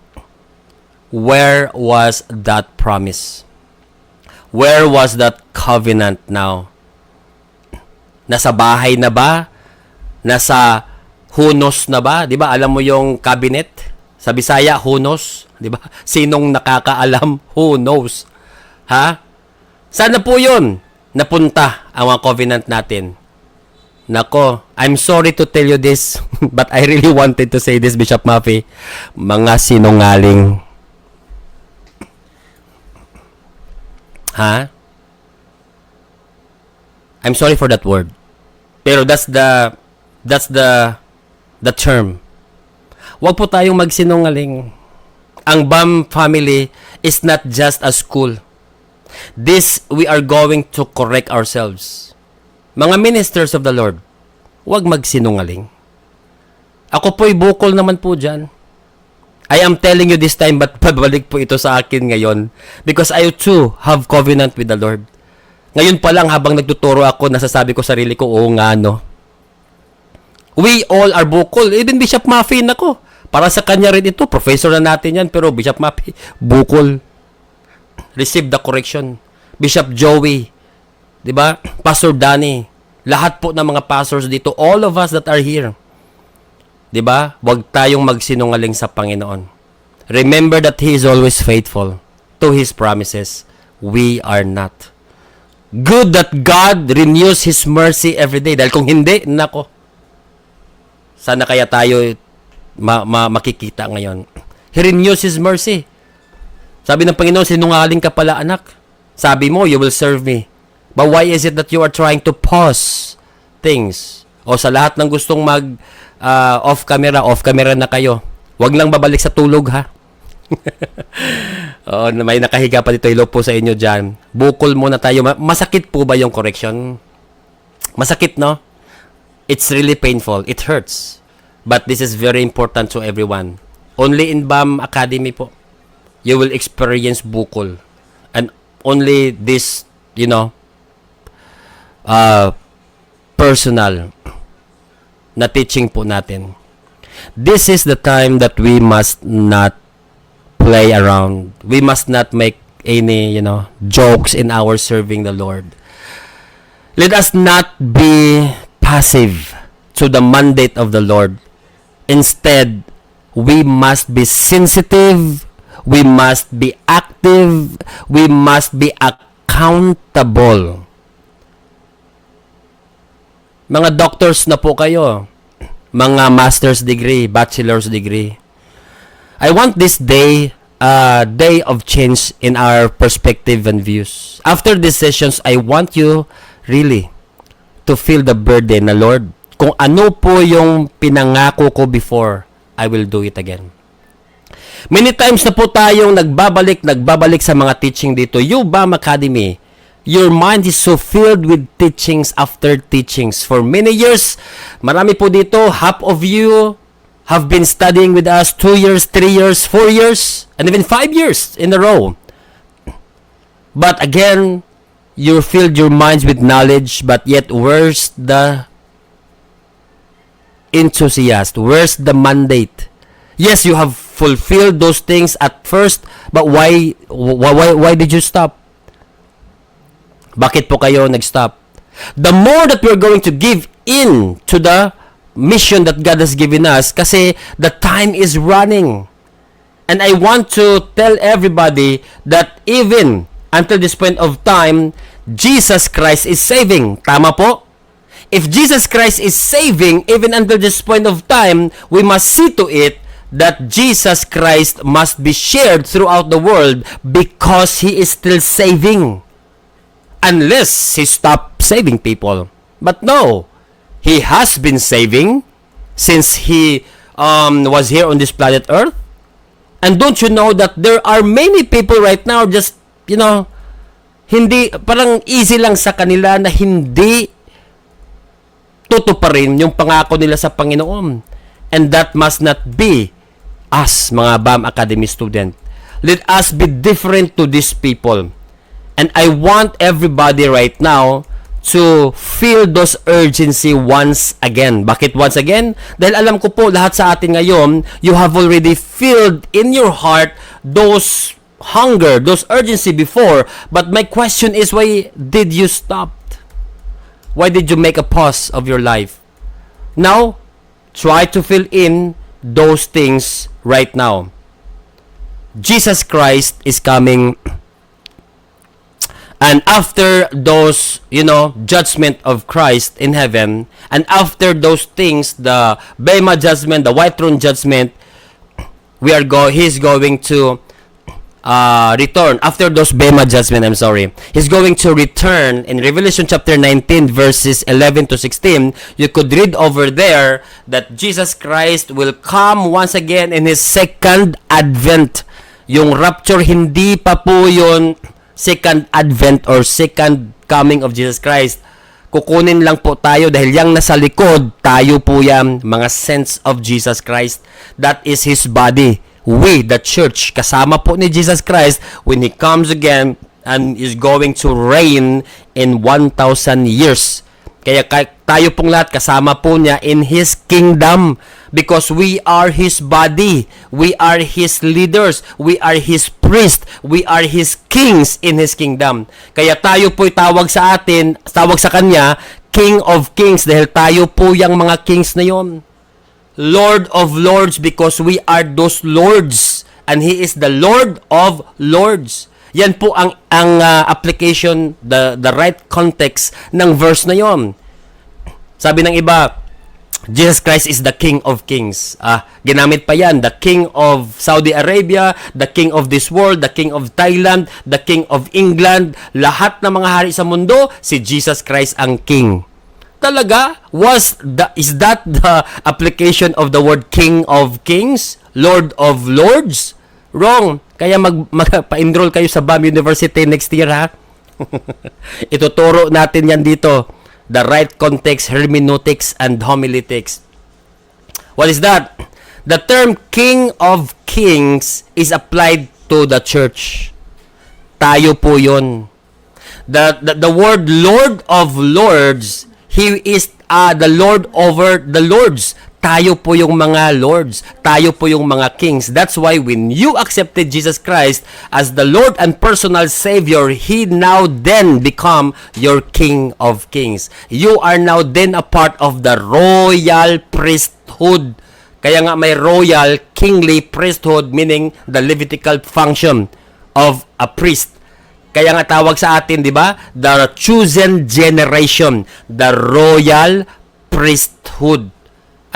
Where was that promise? Where was that covenant now? Nasa bahay na ba? Nasa hunos na ba? 'Di ba? Alam mo yung cabinet? Sa Bisaya, hunos, 'di ba? Sinong nakakaalam? Who knows? Ha? Sana po 'yun napunta ang mga covenant natin. Nako, I'm sorry to tell you this, but I really wanted to say this, Bishop Maffei. Mga sinungaling. Ha? I'm sorry for that word. Pero that's the term. Huwag po tayong magsinungaling. Ang BAM family is not just a school. This, we are going to correct ourselves. Mga ministers of the Lord, huwag magsinungaling. Ako po'y bukol naman po dyan. I am telling you this time, but pabalik po ito sa akin ngayon. Because I too have covenant with the Lord. Ngayon pa lang, habang nagtuturo ako, nasasabi ko sarili ko, oo nga, no. We all are bukol. Even Bishop Maffei, nako. Para sa kanya rin ito, professor na natin yan, pero Bishop Maffei, bukol. Receive the correction. Bishop Joey, di ba? Pastor Danny, lahat po ng mga pastors dito, all of us that are here, di ba? Huwag tayong magsinungaling sa Panginoon. Remember that He is always faithful to His promises. We are not. Good that God renews His mercy every day. Dahil kung hindi, nako, sana kaya tayo makikita ngayon. He renews His mercy. Sabi ng Panginoon, sinungaling ka pala, anak. Sabi mo, you will serve me. But why is it that you are trying to pause things? O sa lahat ng gustong mag off camera na kayo. Huwag lang babalik sa tulog, ha? Oo, may nakahiga pa dito. Hello po sa inyo dyan. Bukol muna tayo. Masakit po ba yung correction? Masakit, no? It's really painful. It hurts. But this is very important to everyone. Only in BAM Academy po, you will experience bukol. And only this, personal na teaching po natin. This is the time that we must not play around. We must not make any, jokes in our serving the Lord. Let us not be passive to the mandate of the Lord. Instead, we must be sensitive, we must be active, we must be accountable. Mga doctors na po kayo, mga master's degree, bachelor's degree. I want this day a day of change in our perspective and views. After these sessions, I want you really to feel the burden na, Lord, kung ano po yung pinangako ko before, I will do it again. Many times na po tayong nagbabalik sa mga teaching dito. You, BAM Academy, your mind is so filled with teachings after teachings. For many years, marami po dito, half of you have been studying with us 2 years, 3 years, 4 years, and even 5 years in a row. But again, you filled your minds with knowledge, but yet where's the enthusiast? Where's the mandate? Yes, you have fulfilled those things at first, but why did you stop? Bakit po kayo nag-stop? The more that we're going to give in to the mission that God has given us, kasi the time is running. And I want to tell everybody that even until this point of time, Jesus Christ is saving. Tama po? If Jesus Christ is saving, even until this point of time, we must see to it that Jesus Christ must be shared throughout the world because He is still saving. Unless He stopped saving people. But no, He has been saving since He was here on this planet Earth. And don't you know that there are many people right now just, hindi, parang easy lang sa kanila na hindi tutuparin yung pangako nila sa Panginoon. And that must not be us, mga BAM Academy student. Let us be different to these people. And I want everybody right now to feel those urgency once again. Bakit once again? Dahil alam ko po, lahat sa atin ngayon, you have already filled in your heart those hunger, those urgency before. But my question is, why did you stop? Why did you make a pause of your life? Now, try to fill in those things right now. Jesus Christ is coming. And after those, judgment of Christ in heaven, and after those things, the Bema judgment, the white throne judgment, He's going to return. After those Bema judgment, He's going to return in Revelation chapter 19, verses 11 to 16. You could read over there that Jesus Christ will come once again in His second advent. Yung rapture, hindi pa po yun second advent or second coming of Jesus Christ. Kukunin lang po tayo dahil yang nasa likod, tayo po yan, mga saints of Jesus Christ. That is His body. We, the church, kasama po ni Jesus Christ when He comes again and is going to reign in 1,000 years. Kaya tayo pong lahat kasama po niya in His kingdom because we are His body. We are His leaders. We are His priests. We are His kings in His kingdom. Kaya tayo po'y tawag sa Kanya, King of Kings dahil tayo po yung mga kings na yon. Lord of Lords because we are those lords and He is the Lord of Lords. Yan po ang application, the right context ng verse na yon. Sabi ng iba, Jesus Christ is the King of Kings. Ginamit pa yan, the King of Saudi Arabia, the King of this world, the King of Thailand, the King of England, lahat ng mga hari sa mundo, si Jesus Christ ang King. Talaga? Is that the application of the word King of Kings? Lord of Lords? Wrong. Kaya magpa-enroll kayo sa BAM University next year, ha? Ituturo natin yan dito. The right context, hermeneutics, and homiletics. What is that? The term King of Kings is applied to the church. Tayo po yun. The word Lord of Lords, He is the Lord over the Lords. Tayo po yung mga lords. Tayo po yung mga kings. That's why when you accepted Jesus Christ as the Lord and personal Savior, He now then become your King of Kings. You are now then a part of the royal priesthood. Kaya nga may royal, kingly priesthood, meaning the Levitical function of a priest. Kaya nga tawag sa atin, di ba? The chosen generation, the royal priesthood.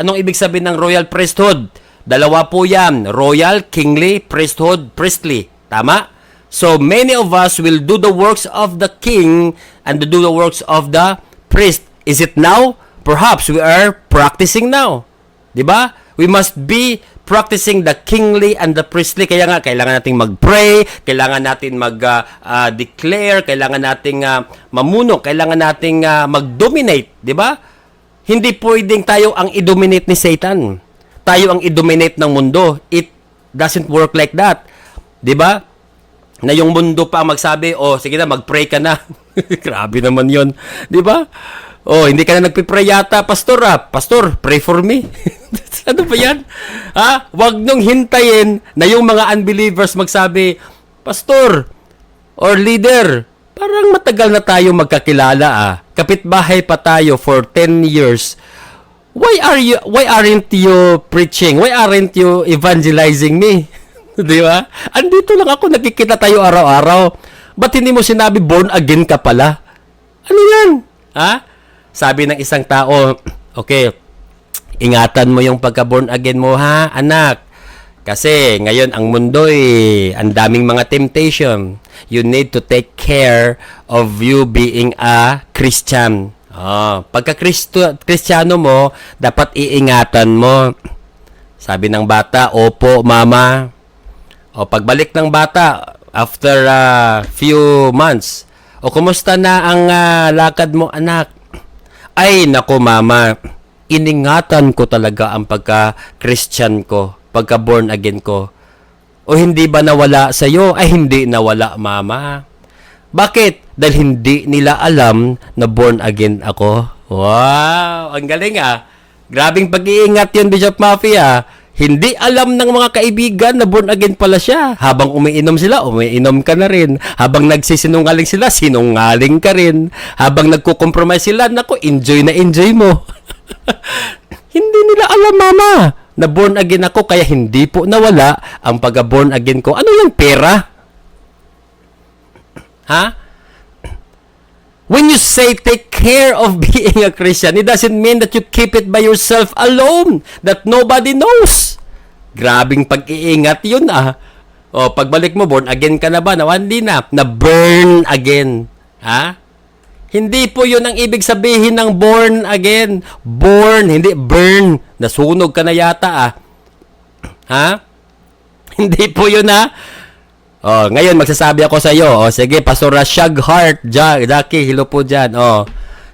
Anong ibig sabihin ng royal priesthood? Dalawa po yan. Royal, kingly, priesthood, priestly. Tama? So, many of us will do the works of the king and do the works of the priest. Is it now? Perhaps we are practicing now. Diba? We must be practicing the kingly and the priestly. Kaya nga, kailangan nating mag-pray, kailangan natin mag-declare, kailangan nating mamuno, kailangan nating mag-dominate. Diba? Hindi pwedeng tayo ang i-dominate ni Satan. Tayo ang i-dominate ng mundo. It doesn't work like that. 'Di ba? Na yung mundo pa magsabi, "Oh, sige na, mag-pray ka na." Grabe naman 'yon, 'di ba? Oh, hindi ka na nagpi-pray yata, pastor. Pastor, pray for me. Ano ba 'yan? Wag nung hintayin na yung mga unbelievers magsabi, "Pastor or leader, parang matagal na tayo magkakilala Kapitbahay pa tayo for 10 years. Why aren't you preaching? Why aren't you evangelizing me?" Di ba? Andito lang ako, nakikita tayo araw-araw. Ba't hindi mo sinabi born again ka pala? Ano yan? Sabi ng isang tao, okay, ingatan mo yung pagka-born again mo anak. Kasi ngayon ang mundo ang daming mga temptation. You need to take care of you being a Christian. Pagka Kristiyano mo, dapat iingatan mo. Sabi ng bata, "Opo, mama." Pagbalik ng bata, after a few months, "Kumusta na ang lakad mo, anak?" "Ay, nako mama, iningatan ko talaga ang pagka-Christian ko. Pagka-born again ko." "O hindi ba nawala sa'yo?" "Ay, hindi nawala, mama." "Bakit?" "Dahil hindi nila alam na born again ako." Wow! Ang galing Grabing pag-iingat yun, Bishop Mafia. Hindi alam ng mga kaibigan na born again pala siya. Habang umiinom sila, umiinom ka na rin. Habang nagsisinungaling sila, sinungaling ka rin. Habang nagko-compromise sila, naku, enjoy na enjoy mo. Hindi nila alam, mama, na born again ako, kaya hindi po nawala ang pagka-born again ko. Ano yung pera? When you say take care of being a Christian, it doesn't mean that you keep it by yourself alone, that nobody knows. Grabing pag-iingat yun pagbalik mo, born again ka na ba? Hindi na. Na-burn again. Hindi po yun ang ibig sabihin ng born again. Born, hindi burn. Nasunog ka na yata Hindi po yun ngayon magsasabi ako sa iyo. Sige, Pastor Shag Heart, Jackie, hello po dyan.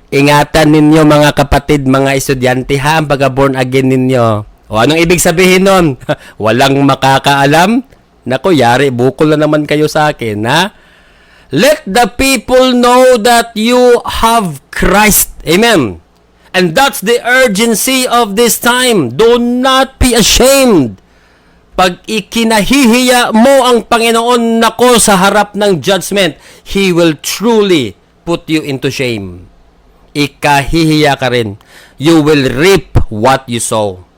Ingatan ninyo mga kapatid, mga estudyante ang pagka-born again ninyo. Anong ibig sabihin nun? Walang makakaalam? Naku, yari, bukol na naman kayo sa akin, Let the people know that you have Christ. Amen. And that's the urgency of this time. Do not be ashamed. Pag ikinahihiya mo ang Panginoon nako sa harap ng judgment, He will truly put you into shame. Ikahihiya ka rin. You will reap what you sow.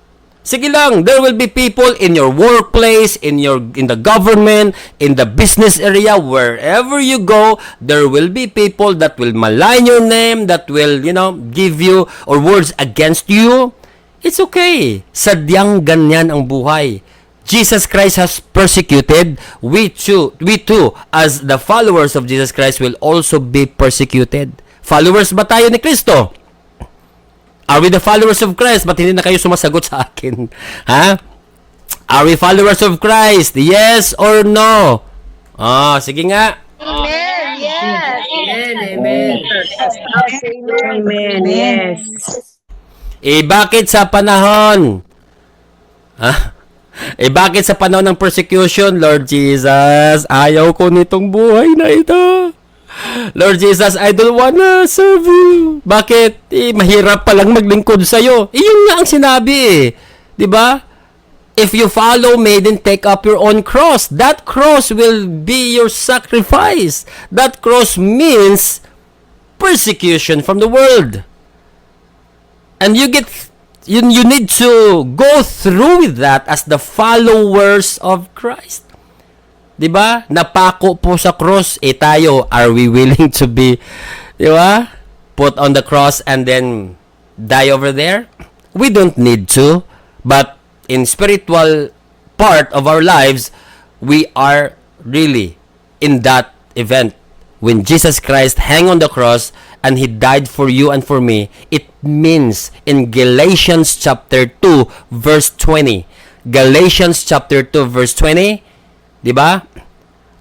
Sige lang, there will be people in your workplace, in the government, in the business area, wherever you go, there will be people that will malign your name, that will, give you or words against you. It's okay. Sadyang ganyan ang buhay. Jesus Christ has persecuted. We too, as the followers of Jesus Christ, will also be persecuted. Followers ba tayo ni Kristo? Are we the followers of Christ? Ba't hindi na kayo sumasagot sa akin? Ha? Are we followers of Christ? Yes or no? Sige nga. Amen. Yes. Amen. Amen. Yes. Bakit sa panahon? Bakit sa panahon ng persecution, Lord Jesus? Ayaw ko nitong buhay na ito. Lord Jesus, I don't wanna serve you. Bakit? Mahirap palang maglingkod sa'yo. Yun nga ang sinabi eh. Diba? If you follow me, then take up your own cross. That cross will be your sacrifice. That cross means persecution from the world. And you need to go through with that as the followers of Christ. 'Di ba? Napako po sa cross, tayo, are we willing to be, 'di ba? Put on the cross and then die over there? We don't need to, but in spiritual part of our lives, we are really in that event. When Jesus Christ hang on the cross and He died for you and for me, it means in Galatians chapter 2 verse 20. Galatians chapter 2 verse 20, di ba?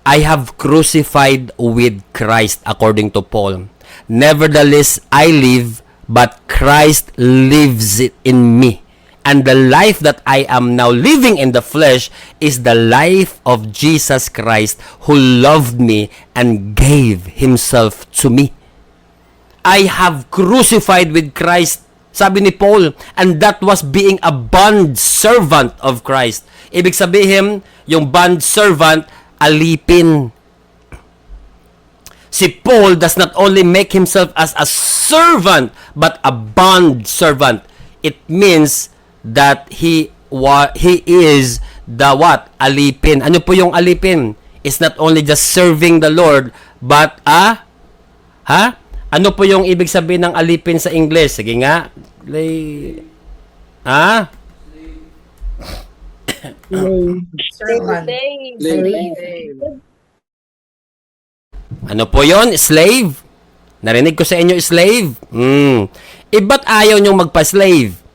I have crucified with Christ according to Paul. Nevertheless, I live, but Christ lives in me. And the life that I am now living in the flesh is the life of Jesus Christ who loved me and gave Himself to me. I have crucified with Christ, sabi ni Paul, and that was being a bond servant of Christ. Ibig sabihin, yung bond servant, alipin. Si Paul does not only make himself as a servant, but a bond servant. It means that he is the what? Alipin. Ano po yung alipin? It's not only just serving the Lord, but ano po yung ibig sabihin ng alipin sa English? Sige nga. Servant. Ano po yon? Slave? Narinig ko sa inyo, slave? Ba't ayaw nyong magpa-slave?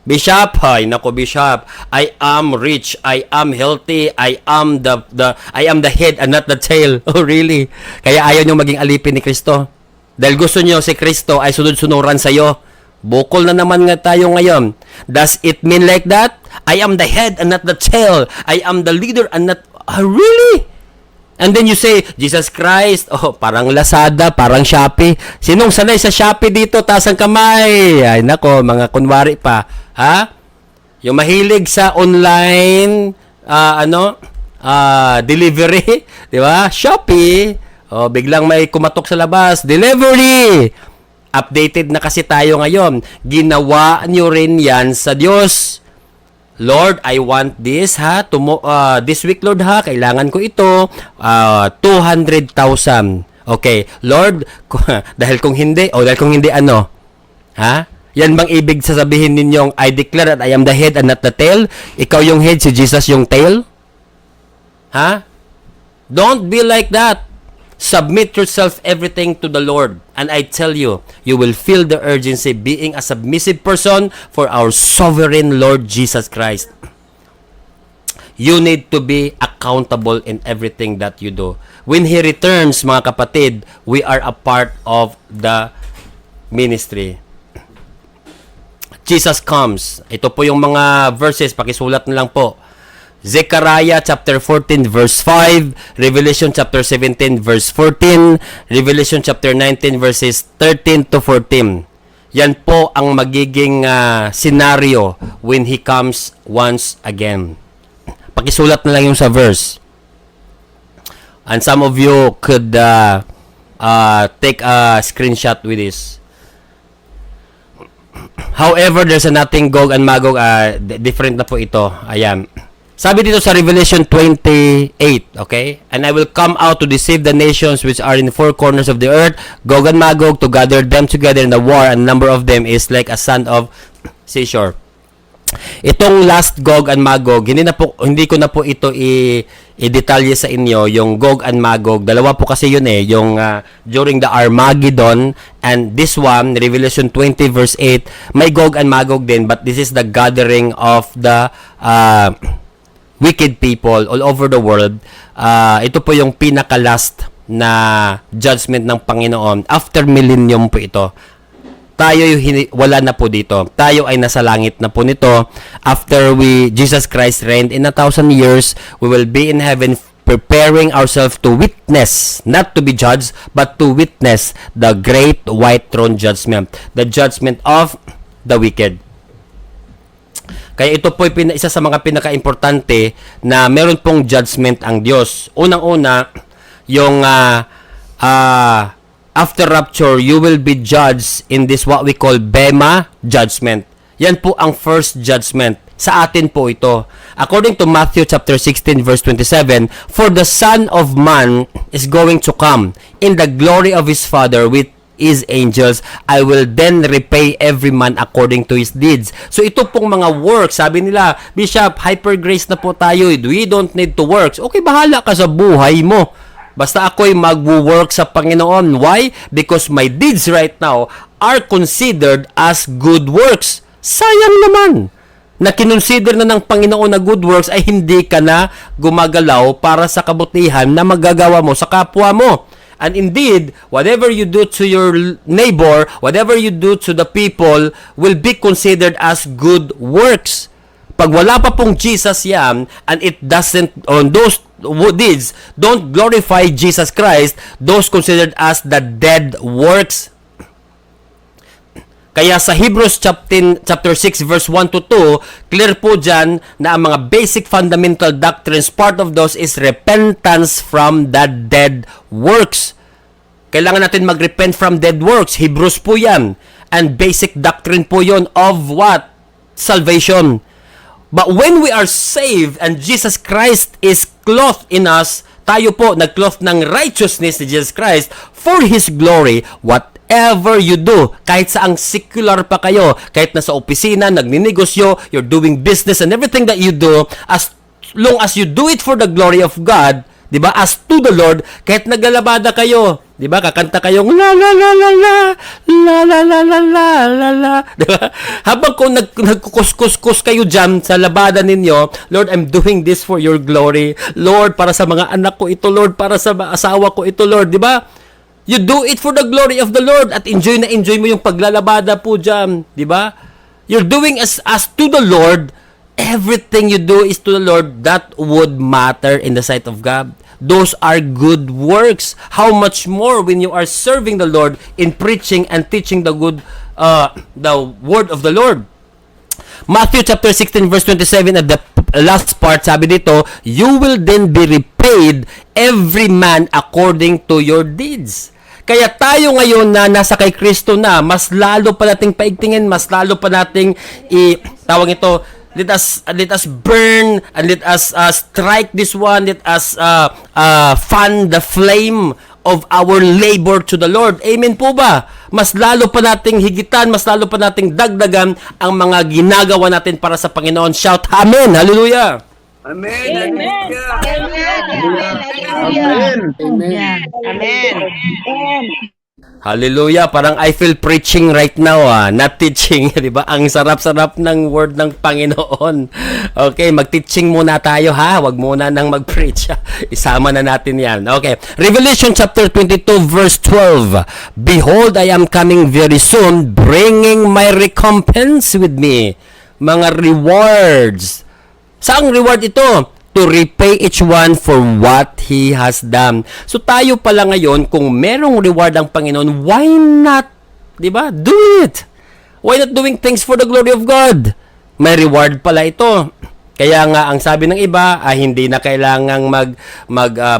Bishop, nako Bishop, I am rich, I am healthy, I am the head and not the tail. Oh really? Kaya ayaw nyo maging alipin ni Kristo? Dahil gusto nyo si Kristo ay sunod-sunuran sa'yo. Bukol na naman nga tayo ngayon. Does it mean like that? I am the head and not the tail. I am the leader and not... really? And then you say, Jesus Christ, parang Lazada, parang Shopee. Sinong sanay sa Shopee dito? Taas ang kamay. Ay nako, mga kunwari pa. Yung mahilig sa online, delivery, di ba? Shopee. Biglang may kumatok sa labas. Delivery! Updated na kasi tayo ngayon. Ginawa nyo rin yan sa Diyos. Lord, I want this, this week, Lord, kailangan ko ito, 200,000. Okay, Lord, dahil kung hindi, ano? Yan bang ibig sasabihin ninyong, I declare that I am the head and not the tail? Ikaw yung head, si Jesus yung tail? Don't be like that. Submit yourself everything to the Lord. And I tell you, you will feel the urgency being a submissive person for our sovereign Lord Jesus Christ. You need to be accountable in everything that you do. When He returns, mga kapatid, we are a part of the ministry. Jesus comes. Ito po yung mga verses, pakisulat na lang po. Zechariah chapter 14 verse 5, Revelation chapter 17 verse 14, Revelation chapter 19 verses 13 to 14. Yan po ang magiging scenario when He comes once again. Pakisulat na lang yung sa verse. And some of you could take a screenshot with this. However, there's a nothing Gog and Magog, different na po ito. Ayan. Sabi dito sa Revelation 28, okay? And I will come out to deceive the nations which are in the four corners of the earth, Gog and Magog, to gather them together in the war, and the number of them is like a sand of seashore. Itong last Gog and Magog, hindi ko na po ito i-detalye sa inyo, yung Gog and Magog. Dalawa po kasi yun yung during the Armageddon, and this one, Revelation 20 verse 8, may Gog and Magog din, but this is the gathering of the wicked people all over the world. Ito po yung pinaka-last na judgment ng Panginoon. After millennium po ito. Tayo wala na po dito. Tayo ay nasa langit na po nito. After Jesus Christ reigned in 1,000 years, we will be in heaven preparing ourselves to witness, not to be judged, but to witness the great white throne judgment, the judgment of the wicked. Kaya ito po isa sa mga pinaka-importante na meron pong judgment ang Diyos. Unang-una, yung after rapture, you will be judged in this what we call Bema judgment. Yan po ang first judgment. Sa atin po ito. According to Matthew chapter 16 verse 27, for the Son of Man is going to come in the glory of his Father with his angels. I will then repay every man according to his deeds. So ito pong mga works, sabi nila, Bishop, hyper grace na po tayo. We don't need to works. Okay, bahala ka sa buhay mo. Basta ako'y mag-work sa Panginoon. Why? Because my deeds right now are considered as good works. Sayang naman na kinonsider na ng Panginoon na good works ay hindi ka na gumagalaw para sa kabutihan na magagawa mo sa kapwa mo. And indeed, whatever you do to your neighbor, whatever you do to the people will be considered as good works. Pag wala pa pong Jesus yan, and it doesn't, on those deeds don't glorify Jesus Christ, those considered as the dead works. Kaya sa Hebrews chapter 6 verse 1 to 2, clear po dyan na ang mga basic fundamental doctrines, part of those is repentance from the dead works. Kailangan natin mag-repent from dead works. Hebrews po yan. And basic doctrine po yon of what? Salvation. But when we are saved and Jesus Christ is clothed in us, tayo po nag-cloth ng righteousness ni Jesus Christ for His glory, whatever you do, kahit saang secular pa kayo, kahit nasa opisina, nagninegosyo, you're doing business and everything that you do, as long as you do it for the glory of God, di ba? As to the Lord, kahit naglalabada kayo, di ba? Kakanta kayong la la la la la la la la la la la la, di ba? Habang kung nagkukuskus kayo dyan sa labada ninyo, Lord, I'm doing this for your glory. Lord, para sa mga anak ko ito, Lord, para sa asawa ko ito, Lord, di ba? You do it for the glory of the Lord at enjoy na enjoy mo yung paglalabada po dyan, di ba? You're doing as to the Lord. Everything you do is to the Lord, that would matter in the sight of God. Those are good works. How much more when you are serving the Lord in preaching and teaching the word of the Lord. Matthew chapter 16 verse 27 at the last part, sabi dito, you will then be repaid every man according to your deeds. Kaya tayo ngayon na nasa kay Kristo na, mas lalo pa nating paigtingin, mas lalo pa nating tawag ito, let us burn and let us strike this one, let us fan the flame of our labor to the Lord. Amen po ba? Mas lalo pa nating higitan, mas lalo pa nating dagdagan ang mga ginagawa natin para sa Panginoon. Shout Amen! Hallelujah! Amen. Amen. Amen. Amen. Amen. Hallelujah! Parang I feel preaching right now, not teaching, di ba? Ang sarap-sarap ng word ng Panginoon. Okay, mag-teaching muna tayo ha, wag muna nang mag-preach. Isama na natin yan. Okay, Revelation chapter 22 verse 12. Behold, I am coming very soon, bringing my recompense with me. Mga rewards. Saang reward ito? To repay each one for what he has done. So tayo pala ngayon, kung merong reward ang Panginoon, why not, di ba? Do it! Why not doing things for the glory of God? May reward pala ito. Kaya nga, ang sabi ng iba, hindi na kailangang mag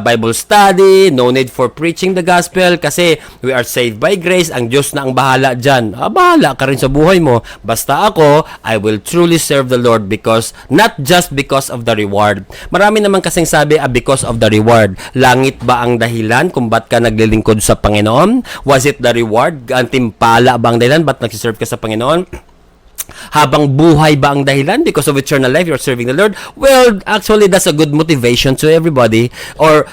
Bible study, no need for preaching the gospel, kasi we are saved by grace, ang Diyos na ang bahala dyan. Bahala ka rin sa buhay mo. Basta ako, I will truly serve the Lord because, not just because of the reward. Marami naman kasing sabi, because of the reward. Langit ba ang dahilan kung ba't ka naglilingkod sa Panginoon? Was it the reward? Ang timpala ba ang dahilan ba't nagsiserve ka sa Panginoon? Habang buhay ba ang dahilan? Because of eternal life, you're serving the Lord? Well, actually, that's a good motivation to everybody. Or,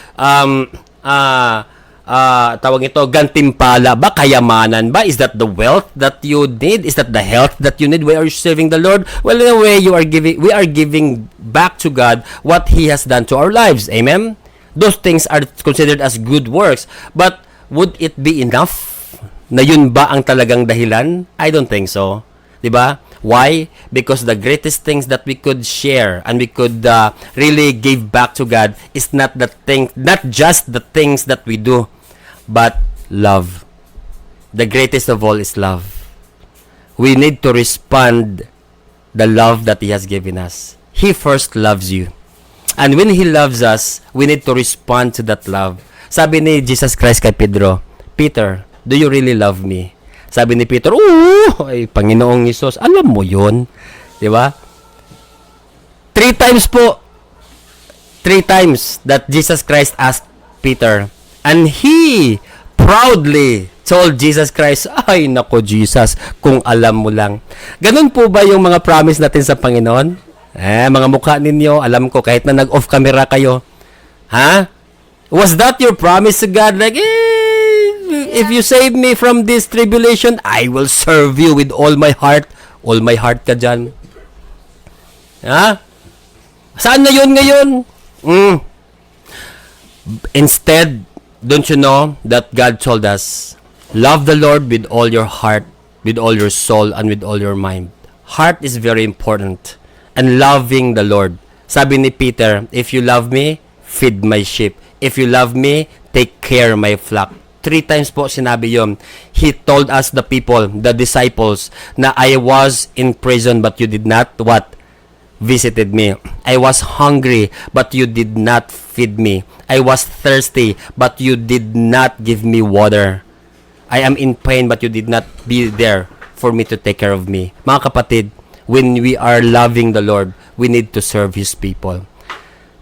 tawag ito, gantimpala ba? Kayamanan ba? Is that the wealth that you need? Is that the health that you need? Why are you serving the Lord? Well, in a way, we are giving back to God what He has done to our lives. Amen? Those things are considered as good works. But, would it be enough? Na yun ba ang talagang dahilan? I don't think so. Diba? Why? Because the greatest things that we could share and we could really give back to God is not just the things that we do, but love. The greatest of all is love. We need to respond the love that He has given us. He first loves you. And when He loves us, we need to respond to that love. Sabi ni Jesus Christ kay Pedro, Peter, do you really love me? Sabi ni Peter, oo, ay, Panginoong Hesus, alam mo yun. Di ba? 3 times po. 3 times that Jesus Christ asked Peter. And he proudly told Jesus Christ, ay, nako Jesus, kung alam mo lang. Ganun po ba yung mga promise natin sa Panginoon? Mga mukha ninyo, alam ko, kahit na nag-off camera kayo. Ha? Was that your promise to God? Like, if you save me from this tribulation, I will serve you with all my heart. All my heart ka dyan. Ha? Saan na yun ngayon? Instead, don't you know that God told us, love the Lord with all your heart, with all your soul, and with all your mind. Heart is very important. And loving the Lord. Sabi ni Peter, if you love me, feed my sheep. If you love me, take care my flock. 3 times po sinabi yun. He told us, the people, the disciples, na I was in prison but you did not, what? Visited me. I was hungry but you did not feed me. I was thirsty but you did not give me water. I am in pain but you did not be there for me to take care of me. Mga kapatid, when we are loving the Lord, we need to serve His people.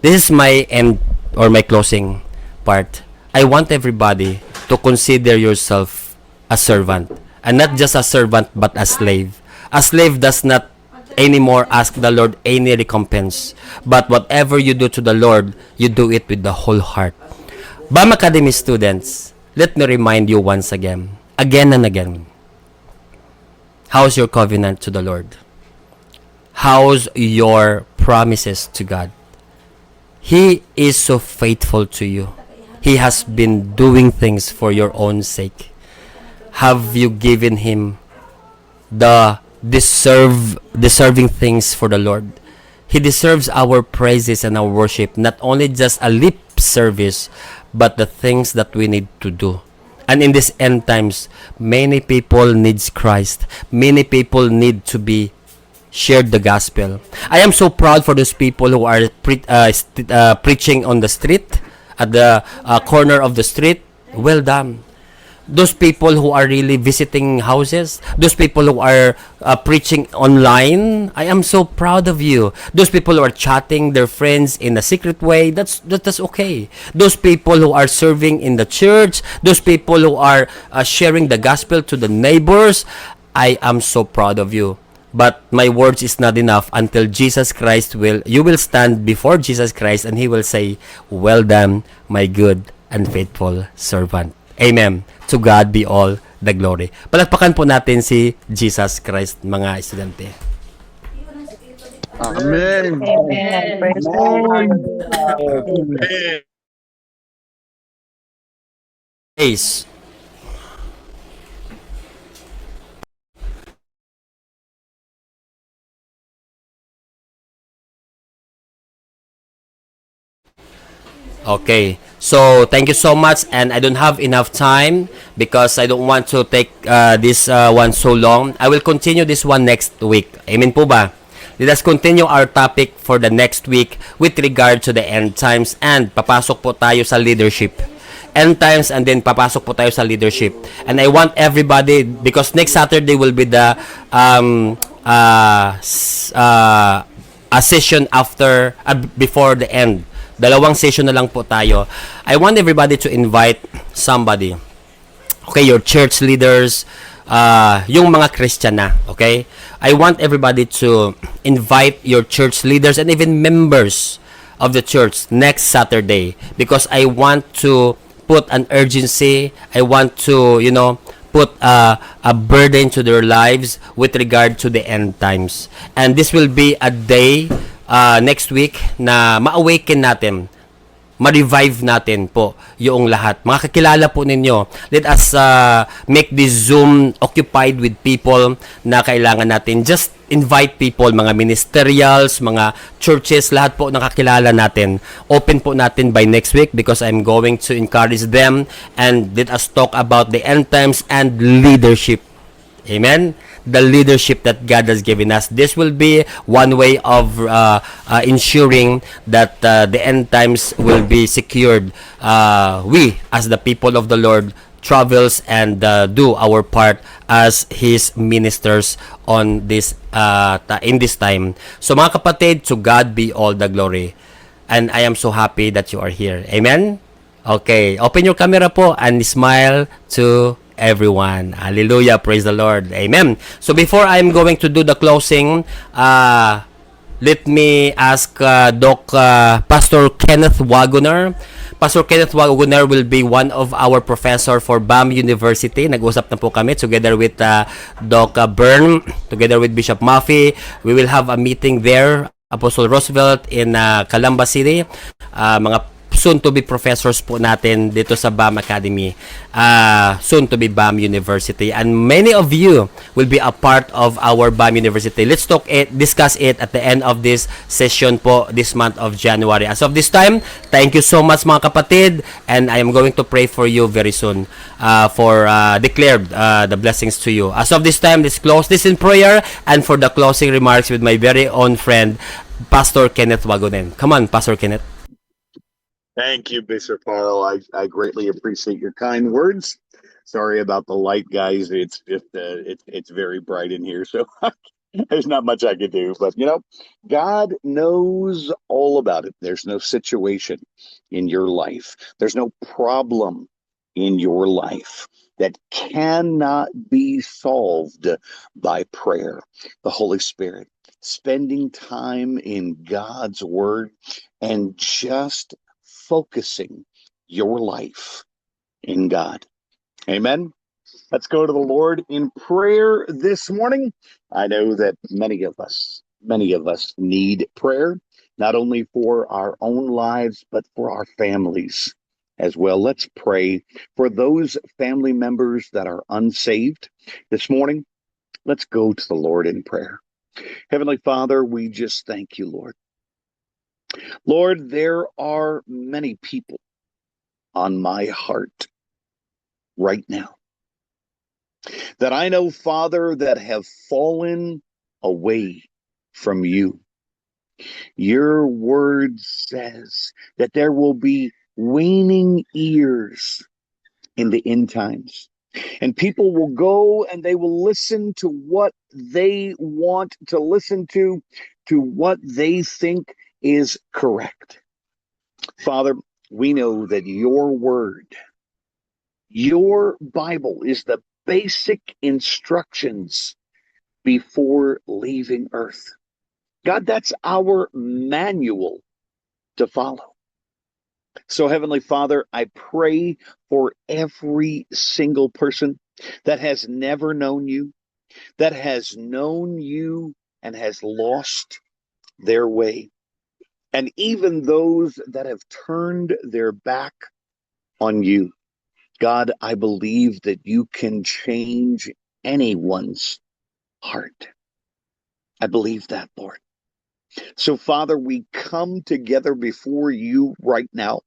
This is my end or my closing part. I want everybody to consider yourself a servant. And not just a servant, but a slave. A slave does not anymore ask the Lord any recompense. But whatever you do to the Lord, you do it with the whole heart. BAM Academy students, let me remind you once again and again. How's your covenant to the Lord? How's your promises to God? He is so faithful to you. He has been doing things for your own sake. Have you given Him the deserving things for the Lord? He deserves our praises and our worship, not only just a lip service, but the things that we need to do. And in this end times, many people needs Christ. Many people need to be shared the gospel. I am so proud for those people who are preaching on the street, at the corner of the street. Well done. Those people who are really visiting houses, those people who are preaching online, I am so proud of you. Those people who are chatting their friends in a secret way, that's okay. Those people who are serving in the church, those people who are sharing the gospel to the neighbors, I am so proud of you. But my words is not enough until Jesus Christ you will stand before Jesus Christ and He will say, well done, my good and faithful servant. Amen. To God be all the glory. Palakpakan po natin si Jesus Christ, mga estudyante. Amen. Amen. Praise God. Ace. Okay, so thank you so much, and I don't have enough time because I don't want to take this one so long. I will continue this one next week. Amen po ba? Let us continue our topic for the next week with regard to the end times, and papasok po tayo sa leadership. End times, and then papasok po tayo sa leadership. And I want everybody, because next Saturday will be the a session after before the end. 2 session na lang po tayo. I want everybody to invite somebody. Okay, your church leaders, yung mga Christian na, okay? I want everybody to invite your church leaders and even members of the church next Saturday, because I want to put an urgency. I want to, put a burden to their lives with regard to the end times. And this will be a day next week na ma-awaken natin, ma-revive natin po yung lahat. Mga kakilala po ninyo, let us make this Zoom occupied with people na kailangan natin. Just invite people, mga ministerials, mga churches, lahat po nakakilala natin. Open po natin by next week, because I'm going to encourage them, and let us talk about the end times and leadership. Amen? The leadership that God has given us. This will be one way of ensuring that the end times will be secured. We, as the people of the Lord, travels and do our part as His ministers on this in this time. So mga kapatid, to God be all the glory. And I am so happy that you are here. Amen? Okay, open your camera po and smile to everyone. Hallelujah. Praise the Lord. Amen. So before I'm going to do the closing, let me ask Pastor Kenneth Wagoner. Pastor Kenneth Wagoner will be one of our professor for BAM University. Nag-usap na po kami together with Doc Byrne, together with Bishop Maffey. We will have a meeting there, Apostle Roosevelt, in Calamba City. Mga soon to be professors po natin dito sa BAM Academy, soon to be BAM University, and many of you will be a part of our BAM University. Let's discuss it at the end of this session po this month of January. As of this time, thank you so much mga kapatid, and I am going to pray for you very soon for declared the blessings to you. As of this time, let's close this in prayer, and for the closing remarks with my very own friend Pastor Kenneth Wagoner. Come on, Pastor Kenneth. Thank you, Bishop Harl. I greatly appreciate your kind words. Sorry about the light, guys. It's just it's very bright in here, so there's not much I can do. But God knows all about it. There's no situation in your life. There's no problem in your life that cannot be solved by prayer. The Holy Spirit, spending time in God's Word, and just focusing your life in God. Amen. Let's go to the Lord in prayer this morning. I know that many of us need prayer, not only for our own lives, but for our families as well. Let's pray for those family members that are unsaved this morning. Let's go to the Lord in prayer. Heavenly Father, we just thank you, Lord. Lord, there are many people on my heart right now that I know, Father, that have fallen away from you. Your word says that there will be waning years in the end times. And people will go and they will listen to what they want to listen to what they think is correct. Father, we know that your word, your Bible, is the basic instructions before leaving earth. God, that's our manual to follow. So, Heavenly Father, I pray for every single person that has never known you, that has known you and has lost their way. And even those that have turned their back on you. God, I believe that you can change anyone's heart. I believe that, Lord. So, Father, we come together before you right now,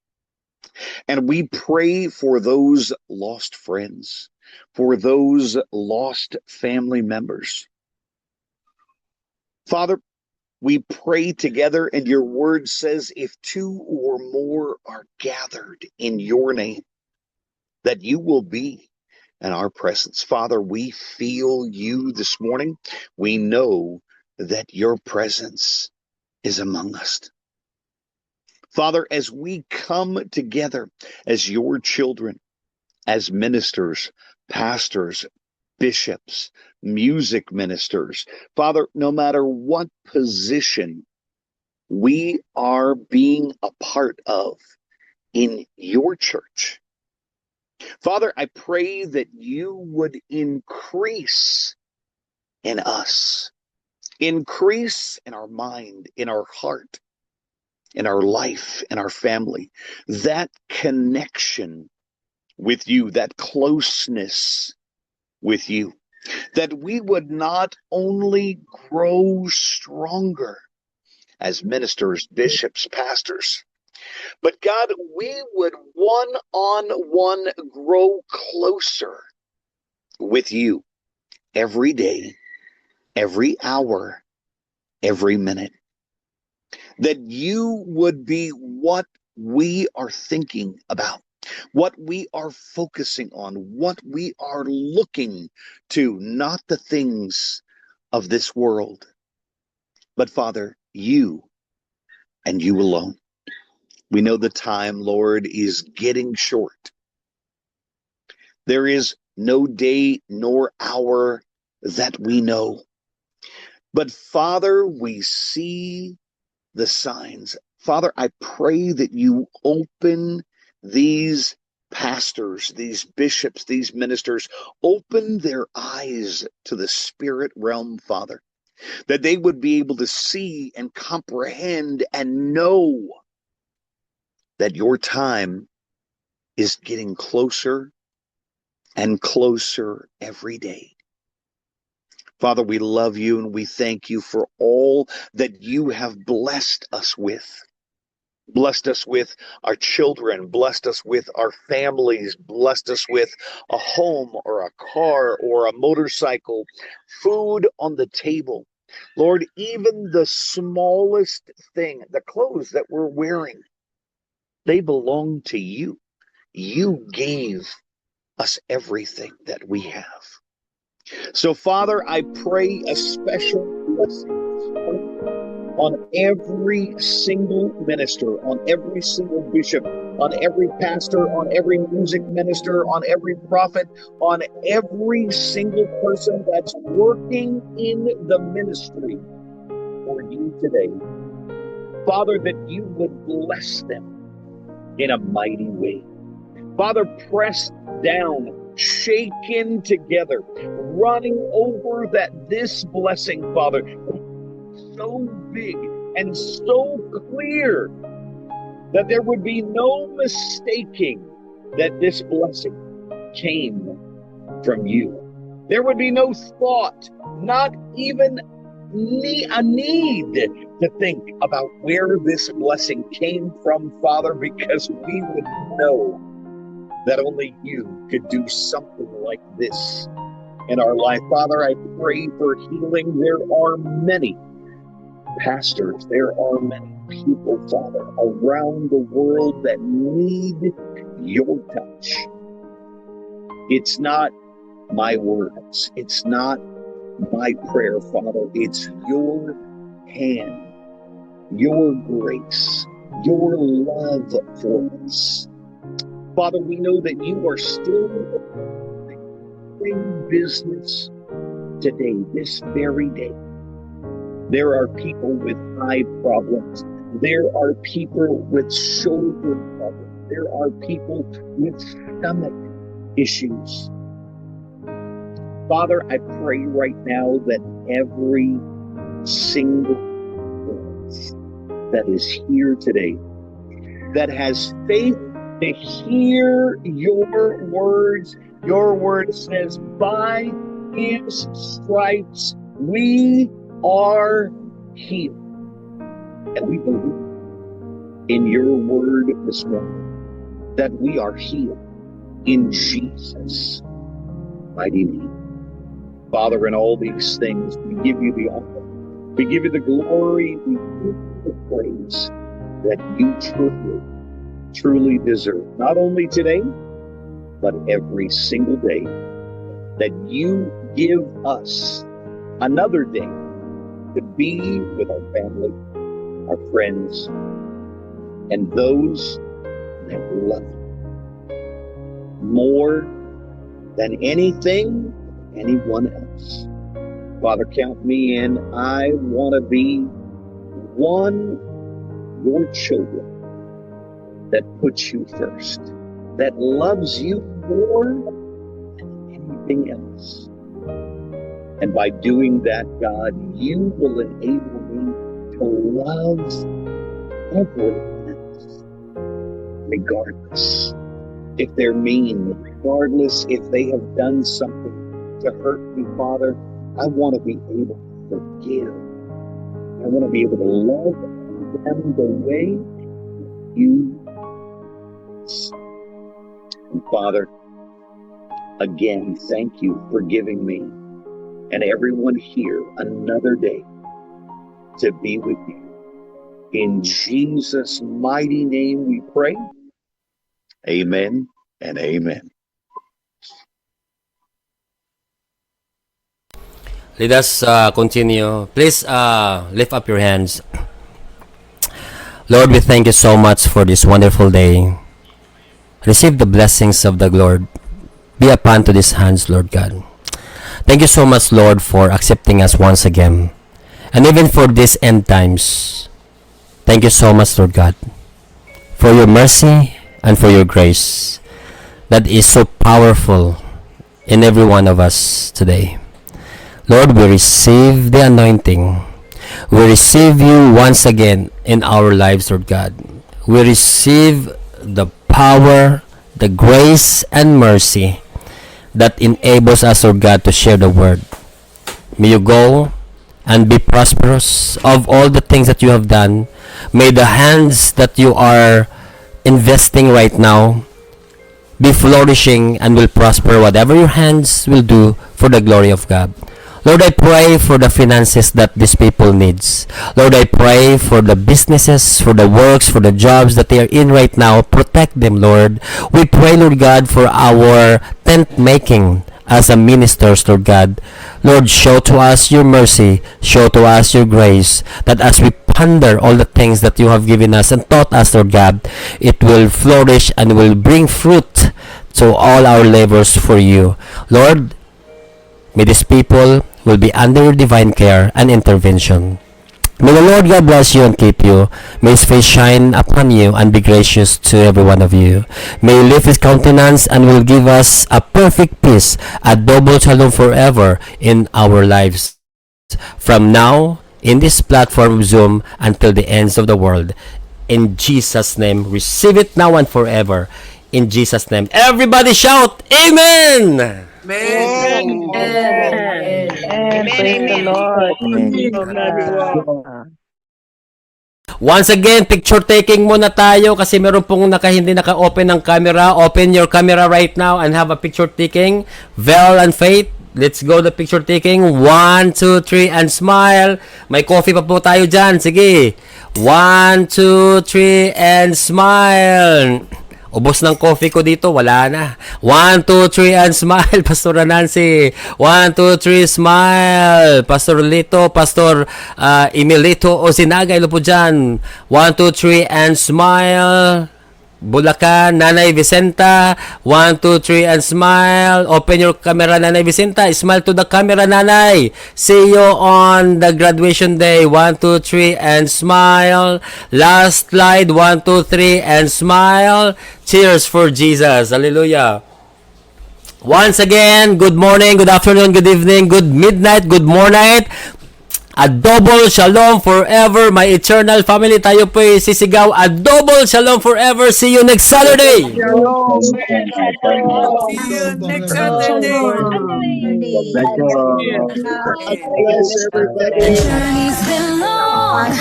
and we pray for those lost friends, for those lost family members. Father, we pray together, and your word says, if two or more are gathered in your name, that you will be in our presence. Father, we feel you this morning. We know that your presence is among us. Father, as we come together as your children, as ministers, pastors, bishops, music ministers. Father, no matter what position we are being a part of in your church, Father, I pray that you would increase in us, increase in our mind, in our heart, in our life, in our family, that connection with you, that closeness with you, that we would not only grow stronger as ministers, bishops, pastors, but God, we would one-on-one grow closer with you every day, every hour, every minute. That you would be what we are thinking about, what we are focusing on, what we are looking to, not the things of this world, but Father, you and you alone. We know the time, Lord, is getting short. There is no day nor hour that we know. But Father, we see the signs. Father, I pray that you open these pastors, these bishops, these ministers, open their eyes to the spirit realm, Father, that they would be able to see and comprehend and know that your time is getting closer and closer every day. Father, we love you and we thank you for all that you have blessed us with. Blessed us with our children, blessed us with our families, blessed us with a home or a car or a motorcycle, food on the table. Lord, even the smallest thing, the clothes that we're wearing, they belong to you. You gave us everything that we have. So, Father, I pray a special blessing on every single minister, on every single bishop, on every pastor, on every music minister, on every prophet, on every single person that's working in the ministry for you today. Father, that you would bless them in a mighty way. Father, pressed down, shaken together, running over, that this blessing, Father, so big and so clear that there would be no mistaking that this blessing came from you. There would be no thought, not even a need to think about where this blessing came from, Father, because we would know that only you could do something like this in our life. Father, I pray for healing. There are many pastors, there are many people, Father, around the world that need your touch. It's not my words, it's not my prayer, Father, it's your hand, your grace, your love for us. Father, we know that you are still in business today, this very day. There are people with eye problems. There are people with shoulder problems. There are people with stomach issues. Father, I pray right now that every single voice that is here today, that has faith to hear your words. Your word says, by his stripes we are healed. And we believe in your word this morning that we are healed in Jesus' mighty name. Father, in all these things, we give you the honor. We give you the glory. We give you the praise that you truly deserve, not only today, but every single day, that you give us another day to be with our family, our friends, and those that love you more than anything anyone else. Father, count me in. I want to be one of your children that puts you first, that loves you more than anything else. And by doing that, God, you will enable me to love everyone else, regardless if they're mean, regardless if they have done something to hurt me, Father. I want to be able to forgive. I want to be able to love them the way you. And Father, again, thank you for giving me and everyone here another day to be with you. In Jesus' mighty name we pray. Amen and amen. Let us continue. Please lift up your hands. Lord, we thank you so much for this wonderful day. Receive the blessings of the Lord. Be upon to these hands, Lord God. Thank you so much, Lord, for accepting us once again. And even for these end times. Thank you so much, Lord God, for your mercy and for your grace that is so powerful in every one of us today. Lord, we receive the anointing. We receive you once again in our lives, Lord God. We receive the power, the grace, and mercy that enables us, Lord God, to share the word. May you go and be prosperous of all the things that you have done. May the hands that you are investing right now be flourishing and will prosper whatever your hands will do for the glory of God. Lord, I pray for the finances that these people needs. Lord, I pray for the businesses, for the works, for the jobs that they are in right now. Protect them, Lord. We pray, Lord God, for our tent making as a ministers, Lord God. Lord, show to us your mercy, show to us your grace, that as we ponder all the things that you have given us and taught us, Lord God, it will flourish and will bring fruit to all our labors for you. Lord, may these people will be under your divine care and intervention. May the Lord God bless you and keep you. May his face shine upon you and be gracious to every one of you. May he lift his countenance and will give us a perfect peace, a double shalom forever in our lives. From now, in this platform of Zoom, until the ends of the world. In Jesus' name, receive it now and forever. In Jesus' name. Everybody shout, Amen! Amen. And praise the Lord. Once again, picture taking muna tayo kasi meron pong hindi naka-open ng camera. Open your camera right now and have a picture taking. Vel and Faith, let's go the picture taking. 1, 2, 3, and smile. May coffee pa po tayo dyan. Sige. 1, 2, 3, and smile. Ubos ng coffee ko dito, wala na. 1, 2, 3, and smile, Pastor Nancy. 1, 2, 3, smile. Pastor Lito, Pastor Emilito Osinaga, ilo po dyan. 1, 2, 3, and smile. Bulacan, Nanay Vicenta. 1, 2, 3, and smile. Open your camera, Nanay Vicenta. Smile to the camera, Nanay. See you on the graduation day. 1, 2, 3, and smile. Last slide. 1, 2, 3, and smile. Cheers for Jesus. Hallelujah. Once again, good morning, good afternoon, good evening, good midnight, good morning. A double shalom forever, my eternal family. Tayo po'y sisigaw. A double shalom forever. See you next Saturday. See you next Saturday. Journey's been long,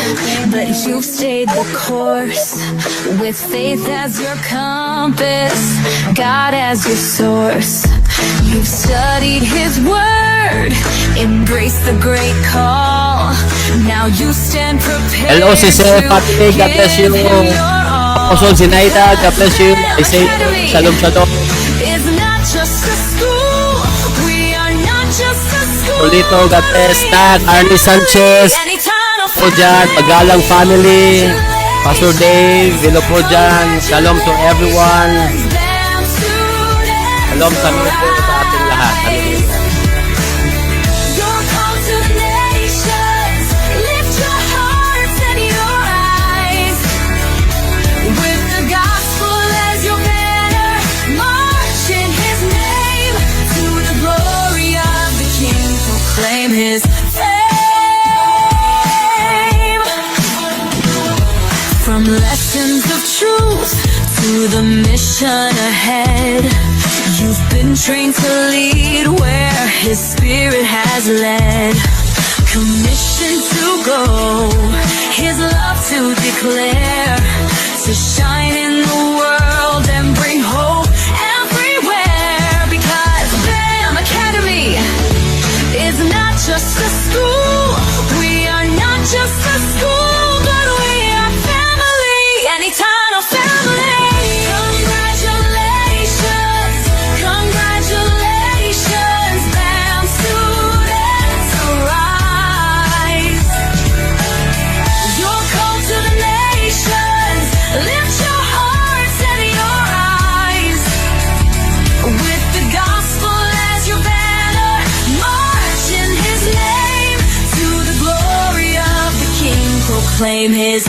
but you've stayed the course. With faith as your compass, God as your source. You've studied his word, embraced the great call. Now you stand prepared. Hello, Sister Pati. God bless you. Apostle Zinaida, God bless you. I say shalom, shalom. It's not just a school. We are not just a school. Polito, God bless. Tag, Arnie Sanchez. Po dyan, Pagalang family. Pastor Dave, hello po dyan. Shalom to everyone. Shalom sa mga po sa ating lahat. Hallelujah. to the mission ahead. You've been trained to lead where His Spirit has led. Commissioned to go, His love to declare, to shine in the world and bring hope everywhere. Because BAM Academy is not just a school. We are not just a school, but we are family, an eternal family. Congratulations, congratulations, BAM students, arise. You're called to the nations. Lift your hearts and your eyes. With the gospel as your banner, march in His name. To the glory of the King, proclaim His